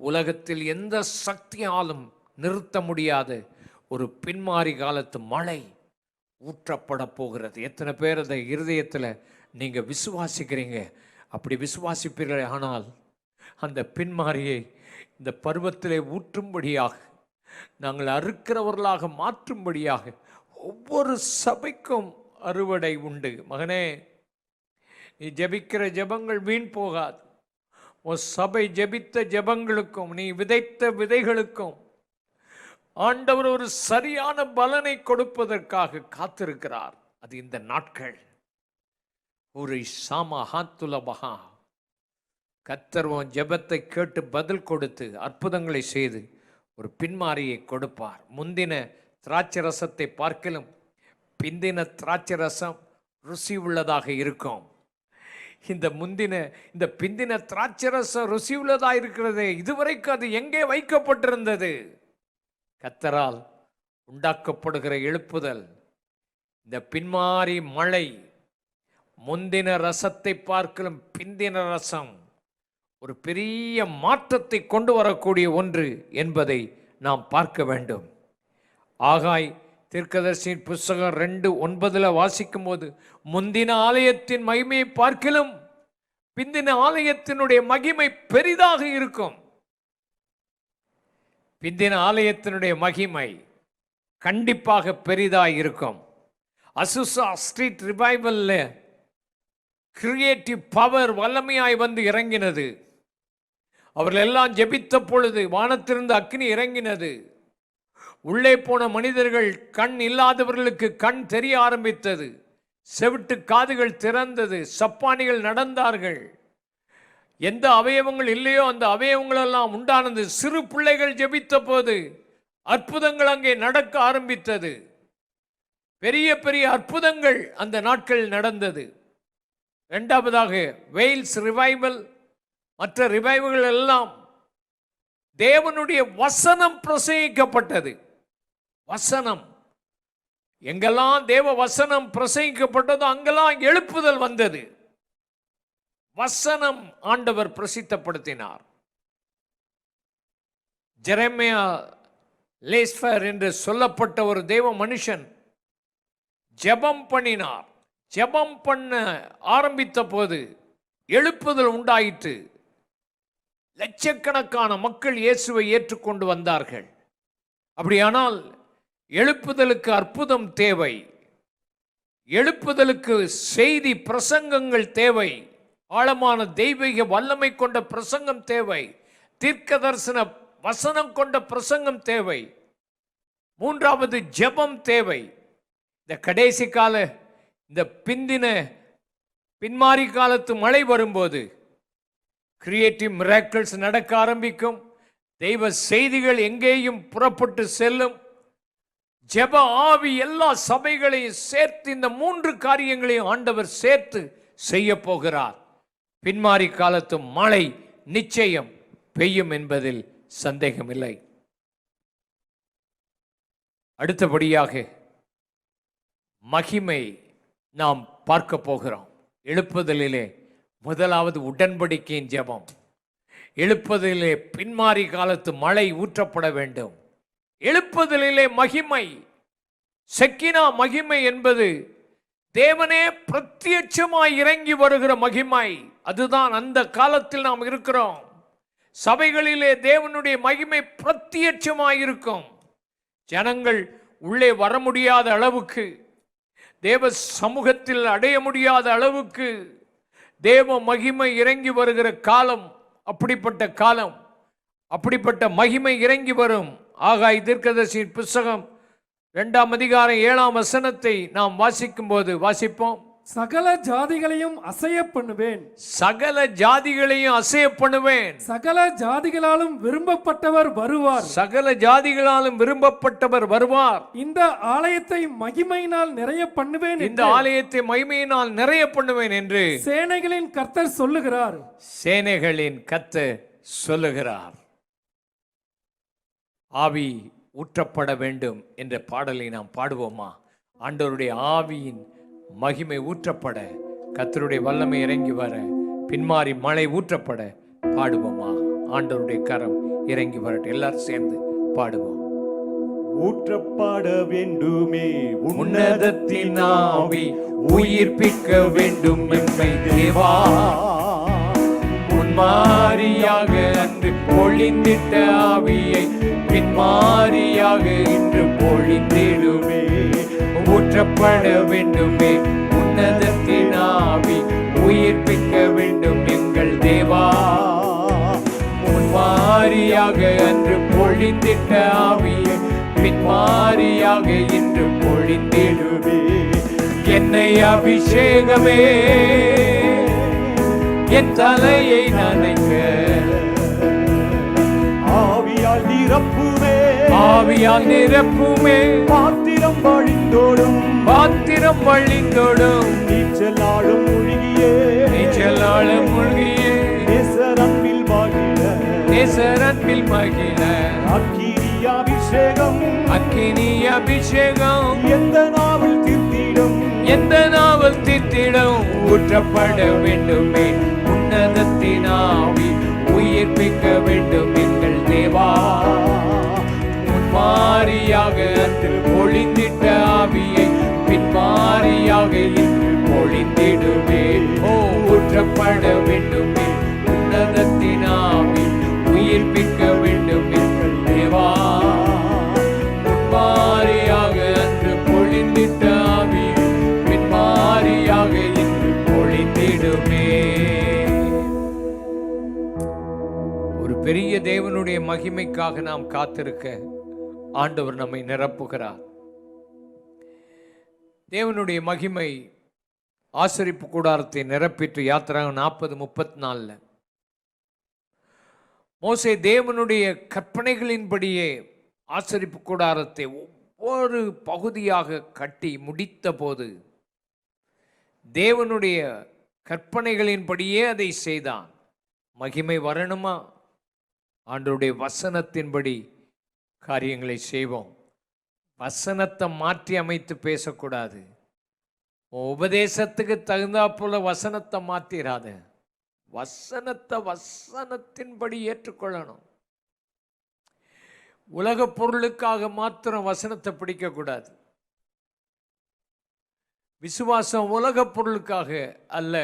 உலகத்தில் எந்த சக்தியாலும் நிறுத்த முடியாத ஒரு பின்மாறி காலத்து மழை ஊற்றப்பட போகிறது. எத்தனை பேர் அந்த இருதயத்தில் நீங்கள் விசுவாசிக்கிறீங்க? அப்படி விசுவாசிப்பீர்கள். ஆனால் அந்த பின்மாரியை இந்த பருவத்திலே ஊற்றும்படியாக, நாங்கள் அறுக்கிறவர்களாக மாற்றும்படியாக ஒவ்வொரு சபைக்கும் அறுவடை உண்டு. மகனே, நீ ஜெபிக்கிற ஜெபங்கள் வீண் போகாது. உன் சபை ஜெபித்த ஜெபங்களுக்கும் நீ விதைத்த விதைகளுக்கும் ஆண்டவர் ஒரு சரியான பலனை கொடுப்பதற்காக காத்திருக்கிறார். அது இந்த நாட்கள். ஒரு சாமஹாத்துலபஹா, கர்த்தர் உன் ஜெபத்தை கேட்டு பதில் கொடுத்து அற்புதங்களை செய்து ஒரு பின்மாரியை கொடுப்பார். முந்தின திராட்சை ரசத்தை பார்க்கலும் பிந்தின திராட்சை ரசம் ருசி உள்ளதாக இருக்கும். இந்த பிந்தின திராட்சை ரசம் ருசி உள்ளதாக இருக்கிறது. இதுவரைக்கும் அது எங்கே வைக்கப்பட்டிருந்தது? கர்த்தரால் உண்டாக்கப்படுகிற எழுப்புதல், இந்த பின்மாரி மழை, முந்தின ரசத்தை பார்க்கலும் பிந்தின ரசம் ஒரு பெரிய மாற்றத்தை கொண்டு வரக்கூடிய ஒன்று என்பதை நாம் பார்க்க வேண்டும். ஆகாய் தீர்க்கதரிசியின் புஸ்தகம் 2:9 வாசிக்கும் போது, முந்தின ஆலயத்தின் மகிமையை பார்க்கிலும் பிந்தின ஆலயத்தினுடைய மகிமை பெரிதாக இருக்கும். பிந்தின ஆலயத்தினுடைய மகிமை கண்டிப்பாக பெரிதாக இருக்கும். அசுசா ஸ்ட்ரீட் ரிவைவல்ல கிரியேட்டிவ் பவர் வல்லமையாய் வந்து இறங்கினது. அவர்கள் எல்லாம் ஜெபித்த பொழுது வானத்திலிருந்து அக்கினி இறங்கினது. உள்ளே போன மனிதர்கள், கண் இல்லாதவர்களுக்கு கண் தெரிய ஆரம்பித்தது. செவிட்டு காதுகள் திறந்தது. சப்பானிகள் நடந்தார்கள். எந்த அவயவங்கள் இல்லையோ அந்த அவயவங்கள் எல்லாம் உண்டானது. சிறு பிள்ளைகள் ஜெபித்த போது அற்புதங்கள் அங்கே நடக்க ஆரம்பித்தது. பெரிய பெரிய அற்புதங்கள் அந்த நாட்கள் நடந்தது. இரண்டாவதாக வெயில்ஸ் ரிவைவல், மற்ற ரிவைவல்கள் எல்லாம் தேவனுடைய வசனம் பிரசங்கிக்கப்பட்டது. வசனம் எங்கெல்லாம் தேவ வசனம் பிரசங்கிக்கப்பட்டதோ அங்கெல்லாம் எழுப்புதல் வந்தது. வசனம் ஆண்டவர் பிரசித்தப்படுத்தினார். ஜெரமியா லேஸ்பர் என்று சொல்லப்பட்ட ஒரு தேவ மனுஷன் ஜெபம் பண்ணினார். ஜெபம் பண்ண ஆரம்பித்த போது எழுப்புதல் உண்டாயிற்று. லட்சக்கணக்கான மக்கள் இயேசுவை ஏற்றுக்கொண்டு வந்தார்கள். அப்படியானால் எழுப்புதலுக்கு அற்புதம் தேவை, எழுப்புதலுக்கு செய்தி பிரசங்கங்கள் தேவை, ஆழமான தெய்வீக வல்லமை கொண்ட பிரசங்கம் தேவை, தீர்க்க தரிசன வசனம் கொண்ட பிரசங்கம் தேவை. மூன்றாவது ஜெபம் தேவை. இந்த கடைசி கால, இந்த பின்மாறி காலத்து மழை வரும்போது கிரியேட்டிவ் மிராக்கிள்ஸ் நடக்க ஆரம்பிக்கும். தெய்வ செய்திகள் எங்கேயும் புறப்பட்டு செல்லும். ஜெப ஆவி எல்லா சபைகளையும் சேர்த்து இந்த மூன்று காரியங்களையும் ஆண்டவர் சேர்த்து செய்ய போகிறார். பின்மாறி காலத்து மழை நிச்சயம் பெய்யும் என்பதில் சந்தேகமில்லை. அடுத்தபடியாக மகிமை நாம் பார்க்க போகிறோம். எழுப்புதலிலே முதலாவது உடன்படிக்கையின் ஜெபம். எழுப்புதலிலே பின்மாறி காலத்து மழை ஊற்றப்பட வேண்டும். எழுப்புதலிலே மகிமை, செக்கினா மகிமை என்பது தேவனே பிரத்யட்சமாய் இறங்கி வருகிற மகிமை. அதுதான் அந்த காலத்தில் நாம் இருக்கிறோம். சபைகளிலே தேவனுடைய மகிமை பிரத்யட்சமாய் இருக்கும். ஜனங்கள் உள்ளே வர முடியாத அளவுக்கு, தேவ சமூகத்தில் அடைய முடியாத அளவுக்கு தேவ மகிமை இறங்கி வருகிற காலம். அப்படிப்பட்ட காலம், அப்படிப்பட்ட மகிமை இறங்கி வரும். ஆகாய் தீர்க்கதரிசியின் புத்தகம் 2ஆம் அதிகாரம் 7ஆம் வசனத்தை நாம் வாசிக்கும் போது வாசிப்போம். சகல ஜாதிகளையும் அசைய பண்ணுவேன், சகல ஜாதிகளையும் அசைய பண்ணுவேன். சகல ஜாதிகளாலும் விரும்பப்பட்டவர் வருவார், சகல ஜாதிகளாலும் விரும்பப்பட்டவர் வருவார். இந்த ஆலயத்தை மகிமையினால் நிறைய பண்ணுவேன், இந்த ஆலயத்தை மகிமையினால் நிறைய பண்ணுவேன் என்று சேனைகளின் கர்த்தர் சொல்லுகிறார். சேனைகளின் கர்த்தர் சொல்லுகிறார். ஆவி ஊற்றப்பட வேண்டும் என்ற பாடலை நாம் பாடுவோமா? ஆண்டவருடைய ஆவியின் மகிமை ஊற்றப்பட, கர்த்தருடைய வல்லமை இறங்கி வர, பின்மாறி மழை ஊற்றப்பட பாடுவோமா? ஆண்டவருடைய கரம் இறங்கி வரட்டும். எல்லாரும் சேர்ந்து பாடுவோம். ஊற்றப்பட வேண்டுமே உன்னதத்தின் ஆவி உயிர்ப்பிக்க வேண்டும் எம்மை தேவா. முன்மாரியாக அன்று பொழிந்திட்ட ஆவியை பின்மாரியாக இன்று பொழிந்திடுமே. ஊற்றப்பட வேண்டுமே உன்னதத்தின் ஆவி உயிர்ப்பிக்க வேண்டும் எங்கள் தேவா. முன்மாரியாக அன்று பொழிந்திட்ட ஆவியை பின்மாரியாக இன்று பொழிந்திடுவே. என்னை அபிஷேகமே என் தலையை நனைக்க, ஆவியால் நிரப்புமே, ஆவியால் நிரப்புமே. பாத்திரம் வழிந்தோடும், பாத்திரம் வழிந்தோடும், நீச்சலாடும் மூழ்கியே, நீச்சலாடும் மூழ்கியே, நேசரன்பில் மகிழ, நேசரன்பில் மகிழ. அக்கினி அபிஷேகம், அக்கினி அபிஷேகம் எந்த நாவல் தீர்த்திடும், எந்த நாவல் தீர்த்திடும். ஊற்றப்பட வேண்டுமே உன்னதத்தின் ஆவி உயிர்ப்பிக்க வேண்டும் எங்கள் தேவா. முன்மாரியாக அன்று பொழிந்திட்ட ஆவியை பின்மாரியாக இன்று பொழிந்திடுவே. ஓ, ஊற்றப்பட வேண்டுமே உன்னதத்தின் ஆவி உயிர்ப்பிக்க வேண்டும் எங்கள் தேவா. முன்மாரியாக அன்று பொழிந்திட்ட ஆவியை பின்மாரியாக இன்று பொழிந்திடுமே. ஒரு பெரிய தேவனுடைய மகிமைக்காக நாம் காத்திருக்க ஆண்டவர் நம்மை நிரப்புகிறார். தேவனுடைய மகிமை ஆசரிப்பு கூடாரத்தை நிரப்பிட்டு யாத்திராகம் 40:34 மோசே தேவனுடைய கற்பனைகளின்படியே ஆசரிப்பு கூடாரத்தை ஒவ்வொரு பகுதியாக கட்டி முடித்த போது தேவனுடைய கற்பனைகளின்படியே அதை செய்தான். மகிமை வரணுமா? ஆண்டவருடைய வசனத்தின்படி காரியங்களை செய்வோம். வசனத்தை மாற்றி அமைத்து பேசக்கூடாது. உபதேசத்துக்கு தகுந்தாப்புல வசனத்தை மாத்திராத. வசனத்தை வசனத்தின்படி ஏற்றுக்கொள்ளணும். உலக பொருளுக்காக மாத்திரம் வசனத்தை பிடிக்கக்கூடாது. விசுவாசம் உலக பொருளுக்காக அல்ல.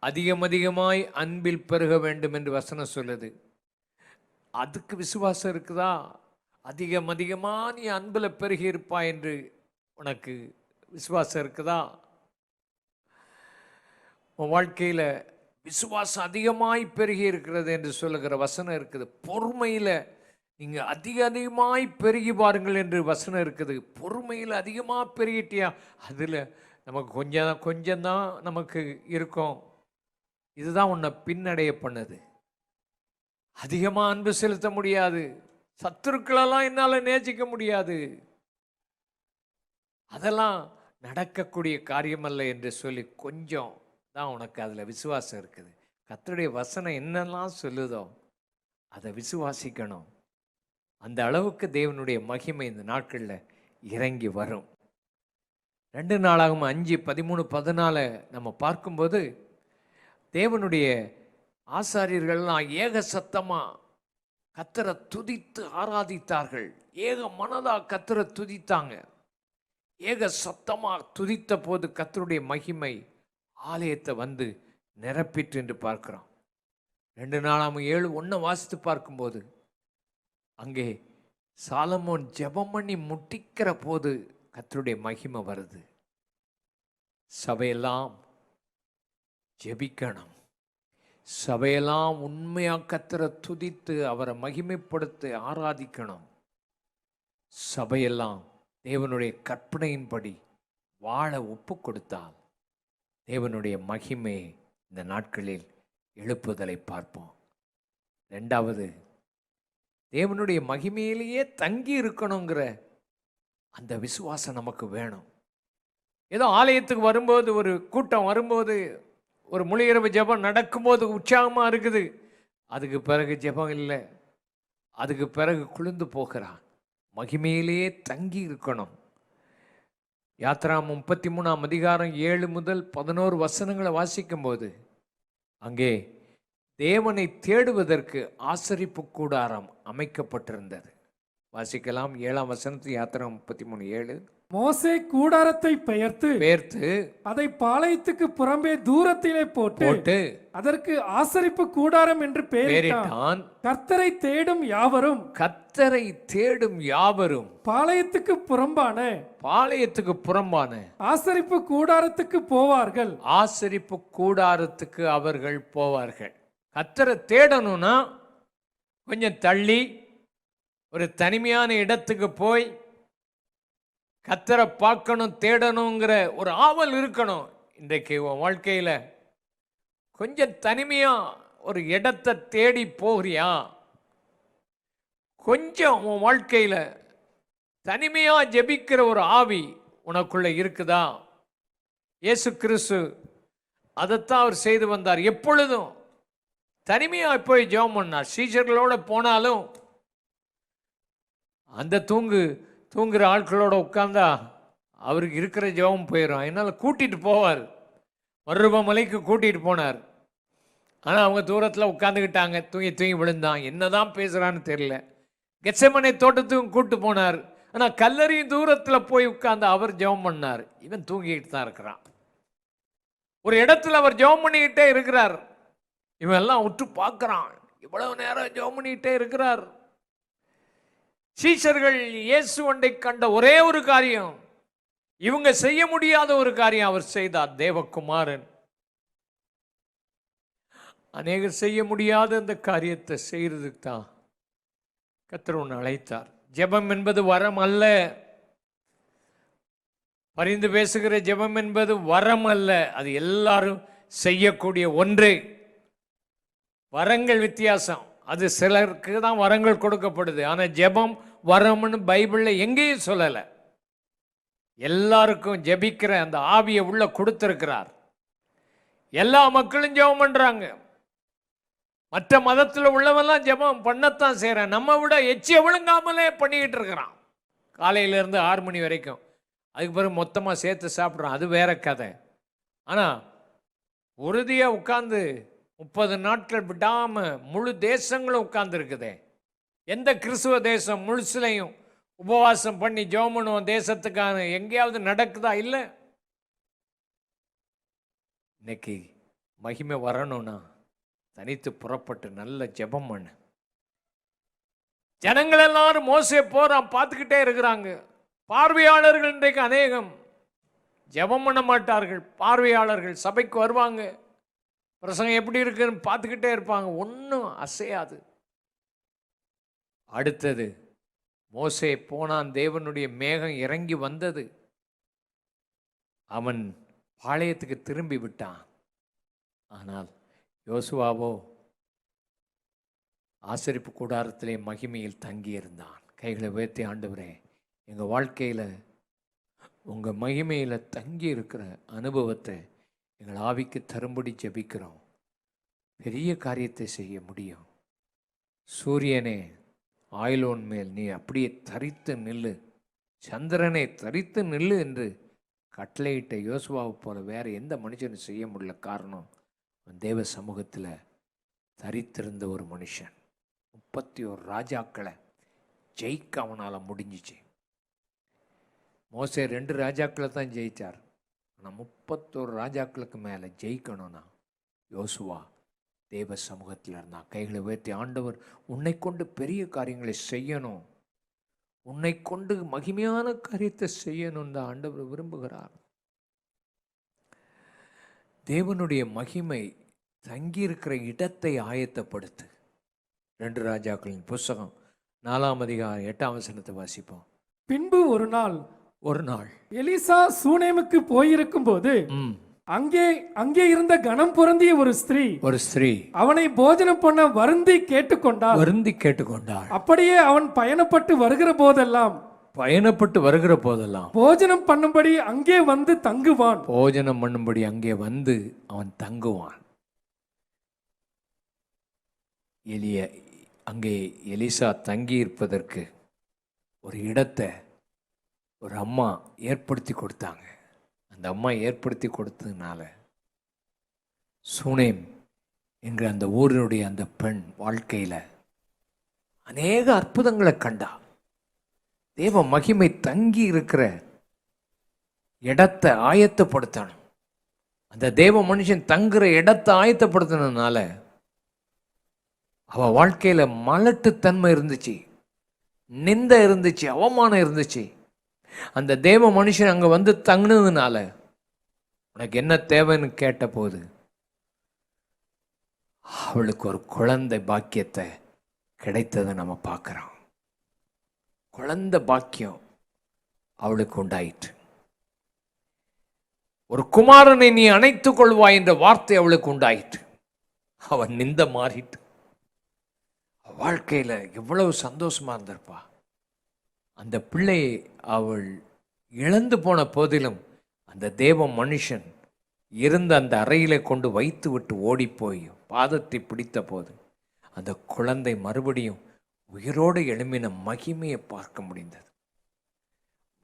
அதிகமாய் அன்பில் பெருக வேண்டும் என்று வசனம் சொல்லுது. அதுக்கு விசுவாசம் இருக்குதா? அதிகமா நீ அன்பில் பெருகி இருப்பாய் என்று உனக்கு விசுவாசம் இருக்குதா? உன் வாழ்க்கையில் விசுவாசம் அதிகமாய் பெருகி இருக்கிறது என்று சொல்லுகிற வசனம் இருக்குது. பொறுமையில் நீங்கள் அதிகமாய் பெருகி பாருங்கள் என்று வசனம் இருக்குது. பொறுமையில் அதிகமாக பெருகிட்டியா? அதில் நமக்கு கொஞ்சம்தான் நமக்கு இருக்கும். இதுதான் உன்னை பின்னடைய பண்ணுது. அதிகமாக அன்பு செலுத்த முடியாது. சத்துருக்களெல்லாம் என்னால் நேசிக்க முடியாது. அதெல்லாம் நடக்கக்கூடிய காரியம் அல்ல என்று சொல்லி கொஞ்சம் தான் உனக்கு அதில் விசுவாசம் இருக்குது. கர்த்தருடைய வசனம் என்னெல்லாம் சொல்லுதோ அதை விசுவாசிக்கணும். அந்த அளவுக்கு தேவனுடைய மகிமை இந்த நாட்களில் இறங்கி வரும். 2 நாளாகும் 5:13-14 நம்ம பார்க்கும்போது தேவனுடைய ஆசாரியர்கள்லாம் ஏக சத்தமாக கர்த்தரை துதித்து ஆராதித்தார்கள். ஏக மனதாக கர்த்தரை துதித்தாங்க. ஏக சத்தமாக துதித்த போது கர்த்தருடைய மகிமை ஆலயத்தை வந்து நிரப்பிற்று என்று பார்க்கிறோம். 2 நாளாகும் 7:1 வாசித்து பார்க்கும்போது அங்கே சாலமோன் ஜெபம் பண்ணி முட்டிக்கிற போது கர்த்தருடைய மகிமை வருது. சபையெல்லாம் ஜெபிக்கணும். சபையெல்லாம் உண்மையாக கர்த்தரை துதித்து அவரை மகிமைப்படுத்தி ஆராதிக்கணும். சபையெல்லாம் தேவனுடைய கற்பனையின்படி வாழ ஒப்பு கொடுத்தால் தேவனுடைய மகிமை இந்த நாட்களில் எழுப்புதலை பார்ப்போம். 2வது, தேவனுடைய மகிமையிலேயே தங்கி இருக்கணுங்கிற அந்த விசுவாசம் நமக்கு வேணும். ஏதோ ஆலயத்துக்கு வரும்போது, ஒரு கூட்டம் வரும்போது, ஒரு முழுஇரவு ஜெபம் நடக்கும்போது உற்சாகமாக இருக்குது. அதுக்கு பிறகு ஜெபம் இல்லை. அதுக்கு பிறகு குளிர்ந்து போகிறான். மகிமையிலேயே தங்கி இருக்கணும். யாத்ராகமம் 33ஆம் அதிகாரம் 7 முதல் 11 வசனங்களை வாசிக்கும்போது அங்கே தேவனை தேடுவதற்கு ஆசரிப்பு கூடாரம் அமைக்கப்பட்டிருந்தது. வாசிக்கலாம். 7ஆம் வசனத்தில் யாத்திராகமம் 33:7. மோசே கூடாரத்தை பெயர்த்து அதை பாளையத்துக்கு புறம்பே தூரத்திலே போட்டு அதற்கு ஆசரிப்பு கூடாரம் என்று பெயரிட்டான். கர்த்தரை தேடும் யாவரும் பாளையத்துக்கு புறம்பான ஆசரிப்பு கூடாரத்துக்கு போவார்கள். ஆசரிப்பு கூடாரத்துக்கு அவர்கள் போவார்கள். கர்த்தரை தேடணும்னா கொஞ்சம் தள்ளி ஒரு தனிமையான இடத்துக்கு போய் கர்த்தரை பார்க்கணும், தேடணுங்கிற ஒரு ஆவல் இருக்கணும். இன்றைக்கு உன் வாழ்க்கையில் கொஞ்சம் தனிமையாக ஒரு இடத்தை தேடி போகிறியா? கொஞ்சம் உன் வாழ்க்கையில் தனிமையாக ஜெபிக்கிற ஒரு ஆவி உனக்குள்ளே இருக்குதா? இயேசு கிறிஸ்து அதைத்தான் அவர் செய்து வந்தார். எப்பொழுதும் தனிமையாக போய் ஜெபம் பண்ணார். சீஷர்களோட போனாலும் அந்த தூங்குற ஆட்களோட உட்கார்ந்தா அவருக்கு இருக்கிற ஜெபம் போயிடும். அதனால் கூட்டிகிட்டு போவார். மருவமலைக்கு கூட்டிகிட்டு போனார். ஆனால் அவங்க தூரத்தில் உட்காந்துக்கிட்டாங்க. தூங்கி விழுந்தான். என்னதான் பேசுகிறான்னு தெரியல. கெத்செமனே தோட்டத்துக்கும் கூப்பிட்டு போனார். ஆனால் கல்லறையும் தூரத்தில் போய் உட்கார்ந்து அவர் ஜெபம் பண்ணார். இவன் தூங்கிக்கிட்டு தான் இருக்கிறான். ஒரு இடத்துல அவர் ஜெபம் பண்ணிக்கிட்டே இருக்கிறார். இவன் எல்லாம் உற்று பார்க்குறான். இவ்வளவு நேரம் ஜெபம் பண்ணிக்கிட்டே இருக்கிறார். சீஷர்கள் இயேசுவண்டை கண்ட ஒரே ஒரு காரியம், இவங்க செய்ய முடியாத ஒரு காரியம் அவர் செய்தார். தேவகுமாரன் அநேகர் செய்ய முடியாத அந்த காரியத்தை செய்யறதுக்கு தான் கர்த்தர் உன்னை அழைத்தார். ஜெபம் என்பது வரம் அல்ல. பரிந்து பேசுகிற ஜெபம் என்பது வரம் அல்ல. அது எல்லாரும் செய்யக்கூடிய ஒன்று. வரங்கள் வித்தியாசம். அது சிலருக்கு தான் வரங்கள் கொடுக்கப்படுது. ஆனால் ஜெபம் வரம்னு பைபிளில் எங்கேயும் சொல்லலை. எல்லாருக்கும் ஜெபிக்கிற அந்த ஆவியை உள்ள கொடுத்திருக்கிறார். எல்லா மக்களும் ஜெபம் பண்றாங்க. மற்ற மதத்தில் உள்ளவெல்லாம் ஜெபம் பண்ணத்தான் செய்கிறான். நம்ம விட எச்சிய விழுங்காமலே பண்ணிக்கிட்டு இருக்கிறான். காலையிலேருந்து 6 மணி வரைக்கும். அதுக்கு பிறகு மொத்தமாக சேர்த்து சாப்பிட்றான். அது வேற கதை. ஆனால் உறுதியாக உட்கார்ந்து 30 நாட்கள் விடாமல் முழு தேசங்களும் உட்கார்ந்து இருக்குதே. எந்த கிறிஸ்துவ தேசம் முழுசுலையும் உபவாசம் பண்ணி ஜெபம் பண்ணுவோம் தேசத்துக்கான எங்கேயாவது நடக்குதா? இல்லை. இன்னைக்கு மகிமை வரணும்னா தனித்து புறப்பட்டு நல்ல ஜெபம் பண்ணு. ஜனங்கள் எல்லாரும் மோசே போறான் பார்த்துக்கிட்டே இருக்கிறாங்க. பார்வையாளர்கள் இன்றைக்கு அநேகம் ஜெபம் பண்ண மாட்டார்கள். பார்வையாளர்கள் சபைக்கு வருவாங்க, பிரசங்கம் எப்படி இருக்குன்னு பார்த்துக்கிட்டே இருப்பாங்க, ஒன்றும் அசையாது. அடுத்தது மோசே போனான், தேவனுடைய மேகம் இறங்கி வந்தது, அவன் பாளையத்துக்கு திரும்பி விட்டான். ஆனால் யோசுவாவோ ஆசரிப்பு கூடாரத்திலே மகிமையில் தங்கியிருந்தான். கைகளை உயர்த்தி, ஆண்டவரே எங்கள் வாழ்க்கையில் உங்கள் மகிமையில் தங்கி இருக்கிற அனுபவத்தை எங்கள் ஆவிக்கு தரும்படி ஜெபிக்கிறோம். பெரிய காரியத்தை செய்ய முடியும். சூரியனே ஆயிலோன் மேல் நீ அப்படியே தரித்து நில்லு, சந்திரனை தரித்து நில்லு என்று கட்டளையிட்ட யோசுவாவை போல வேற எந்த மனுஷனும் செய்ய முடியல. காரணம், தேவ சமூகத்தில் தரித்திருந்த ஒரு மனுஷன். 31 ராஜாக்களை ஜெயிக்க அவனால் முடிஞ்சிச்சு. மோசே 2 ராஜாக்களை தான் ஜெயித்தார். ஆனால் 31 ராஜாக்களுக்கு மேலே ஜெயிக்கணும்னா யோசுவா தேவ சமூகத்தில் இருந்தான். கைகளை உயர்த்தி, ஆண்டவர் உன்னை கொண்டு பெரிய காரியங்களை செய்யணும், உன்னை கொண்டு மகிமையான காரியத்தை செய்யணும் தான் ஆண்டவர் விரும்புகிறார். தேவனுடைய மகிமை தங்கியிருக்கிற இடத்தை ஆயத்தப்படுத்து. 2 ராஜாக்களின் புஸ்தகம் 4ஆம் அதிகாரம் 8ஆம் வசனத்தை வாசிப்போம். பின்பு ஒரு நாள் எலிசா சூனேமுக்கு போயிருக்கும் போது அங்கே இருந்த கனம் பொருந்திய ஒரு ஸ்திரீ அவனை போஜனம் பண்ண வருந்தி கேட்டுக்கொண்டாள். அப்படியே அவன் பயணப்பட்டு வருகிற போதெல்லாம் போஜனம் பண்ணும்படி அங்கே வந்து தங்குவான். அங்கே எலிசா தங்கி இருப்பதற்கு ஒரு இடத்தை ஒரு அம்மா ஏற்படுத்தி கொடுத்தாங்க. அந்த அம்மா ஏற்படுத்தி கொடுத்ததுனால சூனேம் என்கிற அந்த ஊரினுடைய அந்த பெண் வாழ்க்கையில் அநேக அற்புதங்களை கண்டா. தேவ மகிமை தங்கி இருக்கிற இடத்தை ஆயத்தப்படுத்தணும். அந்த தேவ மனுஷன் தங்குற இடத்தை ஆயத்தப்படுத்தினால அவள் வாழ்க்கையில் மலட்டுத்தன்மை இருந்துச்சு, நிந்தை இருந்துச்சு, அவமானம் இருந்துச்சு. அந்த தேவ மனுஷன் அங்கே வந்து தங்கினதுனால உனக்கு என்ன தேவைன்னு கேட்ட போது அவளுக்கு ஒரு குழந்தை பாக்கியத்தை கிடைத்ததை நம்ம பார்க்குறோம். குழந்தை பாக்கியம் அவளுக்கு உண்டாயிற்று. ஒரு குமாரனை நீ அணைத்துக் கொள்வாய் என்ற வார்த்தை அவளுக்கு உண்டாயிற்று. அவன் நிந்த மாறிட்டு வாழ்க்கையில் எவ்வளவு சந்தோஷமா இருந்திருப்பா. அந்த பிள்ளையை அவள் இழந்து போன போதிலும் அந்த தேவ மனுஷன் இருந்த அந்த அறையில கொண்டு வைத்து விட்டு ஓடிப்போய் பாதத்தை பிடித்த போது அந்த குழந்தை மறுபடியும் உயிரோடு எழும்பின மகிமையை பார்க்க முடிந்தது.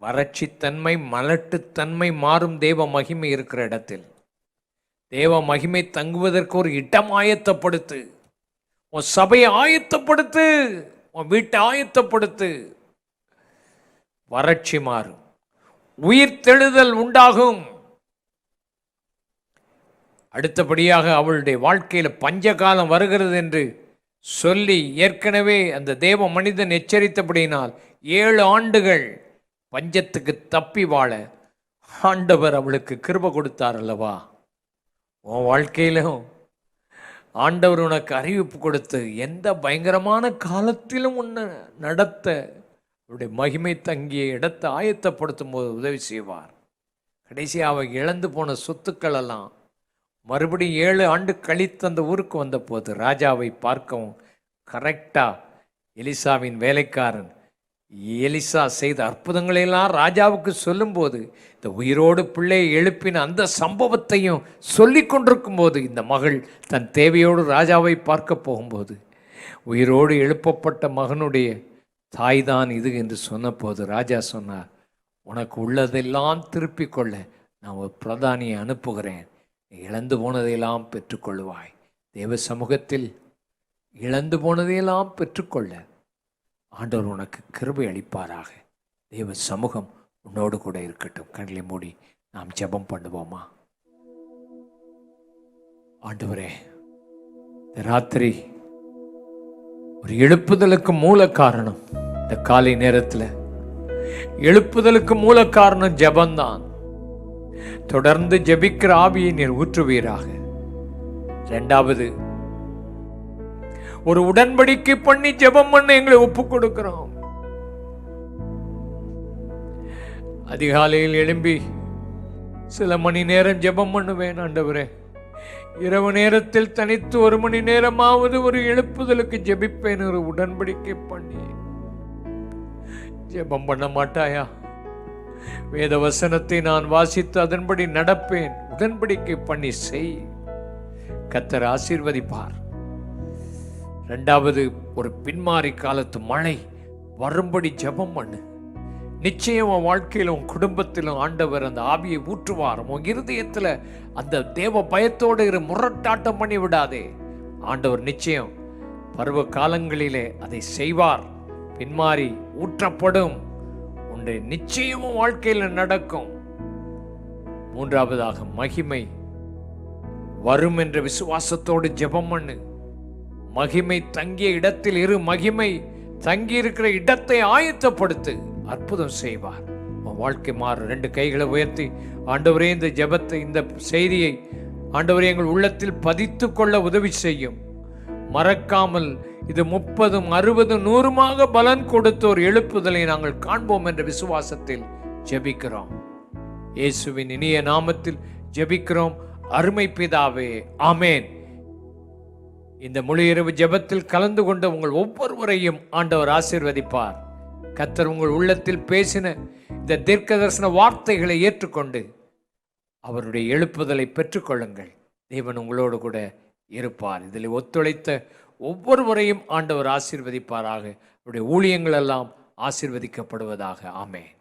வறட்சித்தன்மை, மலட்டுத்தன்மை மாறும் தேவ மகிமை இருக்கிற இடத்தில் தேவ மகிமை தங்குவதற்கு ஒரு இடம் ஆயத்தப்படுத்து. உன் சபையை ஆயத்தப்படுத்து, உன் வீட்டை ஆயத்தப்படுத்து. வறட்சி மாறும், உயிர் தெழுதல் உண்டாகும். அடுத்தபடியாக அவளுடைய வாழ்க்கையில் பஞ்சகாலம் வருகிறது என்று சொல்லி ஏற்கனவே அந்த தேவ மனிதன் எச்சரித்தபடியினால் 7 ஆண்டுகள் பஞ்சத்துக்கு தப்பி வாழ ஆண்டவர் அவளுக்கு கிருபை கொடுத்தார் அல்லவா. உன் வாழ்க்கையிலும் ஆண்டவர் உனக்கு அறிவிப்பு கொடுத்து எந்த பயங்கரமான காலத்திலும் உன்னை நடத்த அவருடைய மகிமை தங்கிய இடத்தை ஆயத்தப்படுத்தும் போது உதவி செய்வார். கடைசி அவ இழந்து போன சொத்துக்கள் எல்லாம் மறுபடியும் 7 ஆண்டு கழித்து அந்த ஊருக்கு வந்த போது ராஜாவை பார்க்கவும் கரெக்டாக எலிசாவின் வேலைக்காரன் எலிசா செய்த அற்புதங்களையெல்லாம் ராஜாவுக்கு சொல்லும்போது, இந்த உயிரோடு பிள்ளையை எழுப்பின அந்த சம்பவத்தையும் சொல்லி கொண்டிருக்கும் போது, இந்த மகள் தன் தேவையோடு ராஜாவை பார்க்க போகும்போது, உயிரோடு எழுப்பப்பட்ட மகனுடைய தாய்தான் இது என்று சொன்னபோது ராஜா சொன்னார், உனக்கு உள்ளதெல்லாம் திருப்பிக் கொள்ள நான் ஒரு பிரதானியை அனுப்புகிறேன், இழந்து போனதையெல்லாம் பெற்றுக்கொள்வாய். தேவ சமூகத்தில் இழந்து போனதையெல்லாம் பெற்றுக்கொள்ள ஆண்டவர் உனக்கு கிருபை அளிப்பாராக. தேவ சமூகம் உன்னோடு கூட இருக்கட்டும். கண்களை மூடி நாம் ஜெபம் பண்ணுவோமா? ஆண்டவரே, இந்த ராத்திரி ஒரு எழுப்புதலுக்கு மூல காரணம், இந்த காலை நேரத்தில் எழுப்புதலுக்கு மூல காரணம் ஜெபம்தான். தொடர்ந்து ஜெபிக்கிற ஆவியை நீர் ஊற்றுவீராக. இரண்டாவது, ஒரு உடன்படிக்கை பண்ணி ஜெபம் பண்ண எங்களை ஒப்புக் கொடுக்கிறோம். அதிகாலையில் எழும்பி சில மணி நேரம் ஜெபம் பண்ணுவேன் ஆண்டவரே. இரவு நேரத்தில் தனித்து 1 மணி நேரமாவது ஒரு எழுப்புதலுக்கு ஜெபிப்பேன். ஒரு உடன்படிக்கை பண்ணி ஜெபம் பண்ண மாட்டாயா? வேத வசனத்தை நான் வாசித்து அதன்படி நடப்பேன். உடன்படிக்கை பண்ணி செய், கர்த்தர் ஆசீர்வதிப்பார். இரண்டாவது, ஒரு பின்மாறி காலத்து மழை வரும்படி ஜெபம் பண்ணு. நிச்சயம் உன் வாழ்க்கையிலும் உன் குடும்பத்திலும் ஆண்டவர் அந்த ஆவியை ஊற்றுவார். உன் இருதயத்தில் அந்த தேவ பயத்தோடு முரட்டாட்டம் பண்ணி விடாதே. ஆண்டவர் நிச்சயம் பருவ காலங்களிலே அதை செய்வார். பின்மாறி ஊற்றப்படும். உன்னுடைய நிச்சயமும் வாழ்க்கையில் நடக்கும். மூன்றாவதாக, மகிமை வரும் என்ற விசுவாசத்தோடு ஜெபம் பண்ணு. மகிமை தங்கிய இடத்தில் இரு. மகிமை தங்கி இருக்கிற இடத்தை ஆயத்தப்படுத்து. அற்புதம் செய்வார். வாழ்க்கை மாறு. 2 கைகளை உயர்த்தி, ஆண்டவரே, இந்த ஜெபத்தை, இந்த செய்தியை ஆண்டவரே எங்கள் உள்ளத்தில் பதித்து கொள்ள உதவி செய்யும். மறக்காமல் இது 30, 60, 100 பலன் கொடுத்த ஒரு எழுப்புதலை நாங்கள் காண்போம் என்ற விசுவாசத்தில் ஜெபிக்கிறோம். இயேசுவின் இனிய நாமத்தில் ஜெபிக்கிறோம் அருமை பிதாவே, ஆமேன். இந்த முழு இரவு ஜெபத்தில் கலந்து கொண்ட உங்கள் ஒவ்வொருவரையும் ஆண்டவர் ஆசீர்வதிப்பார். கர்த்தர் உங்கள் உள்ளத்தில் பேசின இந்த தீர்க்கதரிசன வார்த்தைகளை ஏற்றுக்கொண்டு அவருடைய எழுப்புதலை பெற்றுக்கொள்ளுங்கள். தேவன் உங்களோடு கூட இருப்பார். இதில் ஒத்துழைத்த ஒவ்வொருவரையும் ஆண்டவர் ஆசீர்வதிப்பாராக. அவருடைய ஊழியங்கள் எல்லாம் ஆசீர்வதிக்கப்படுவதாக. ஆமென்.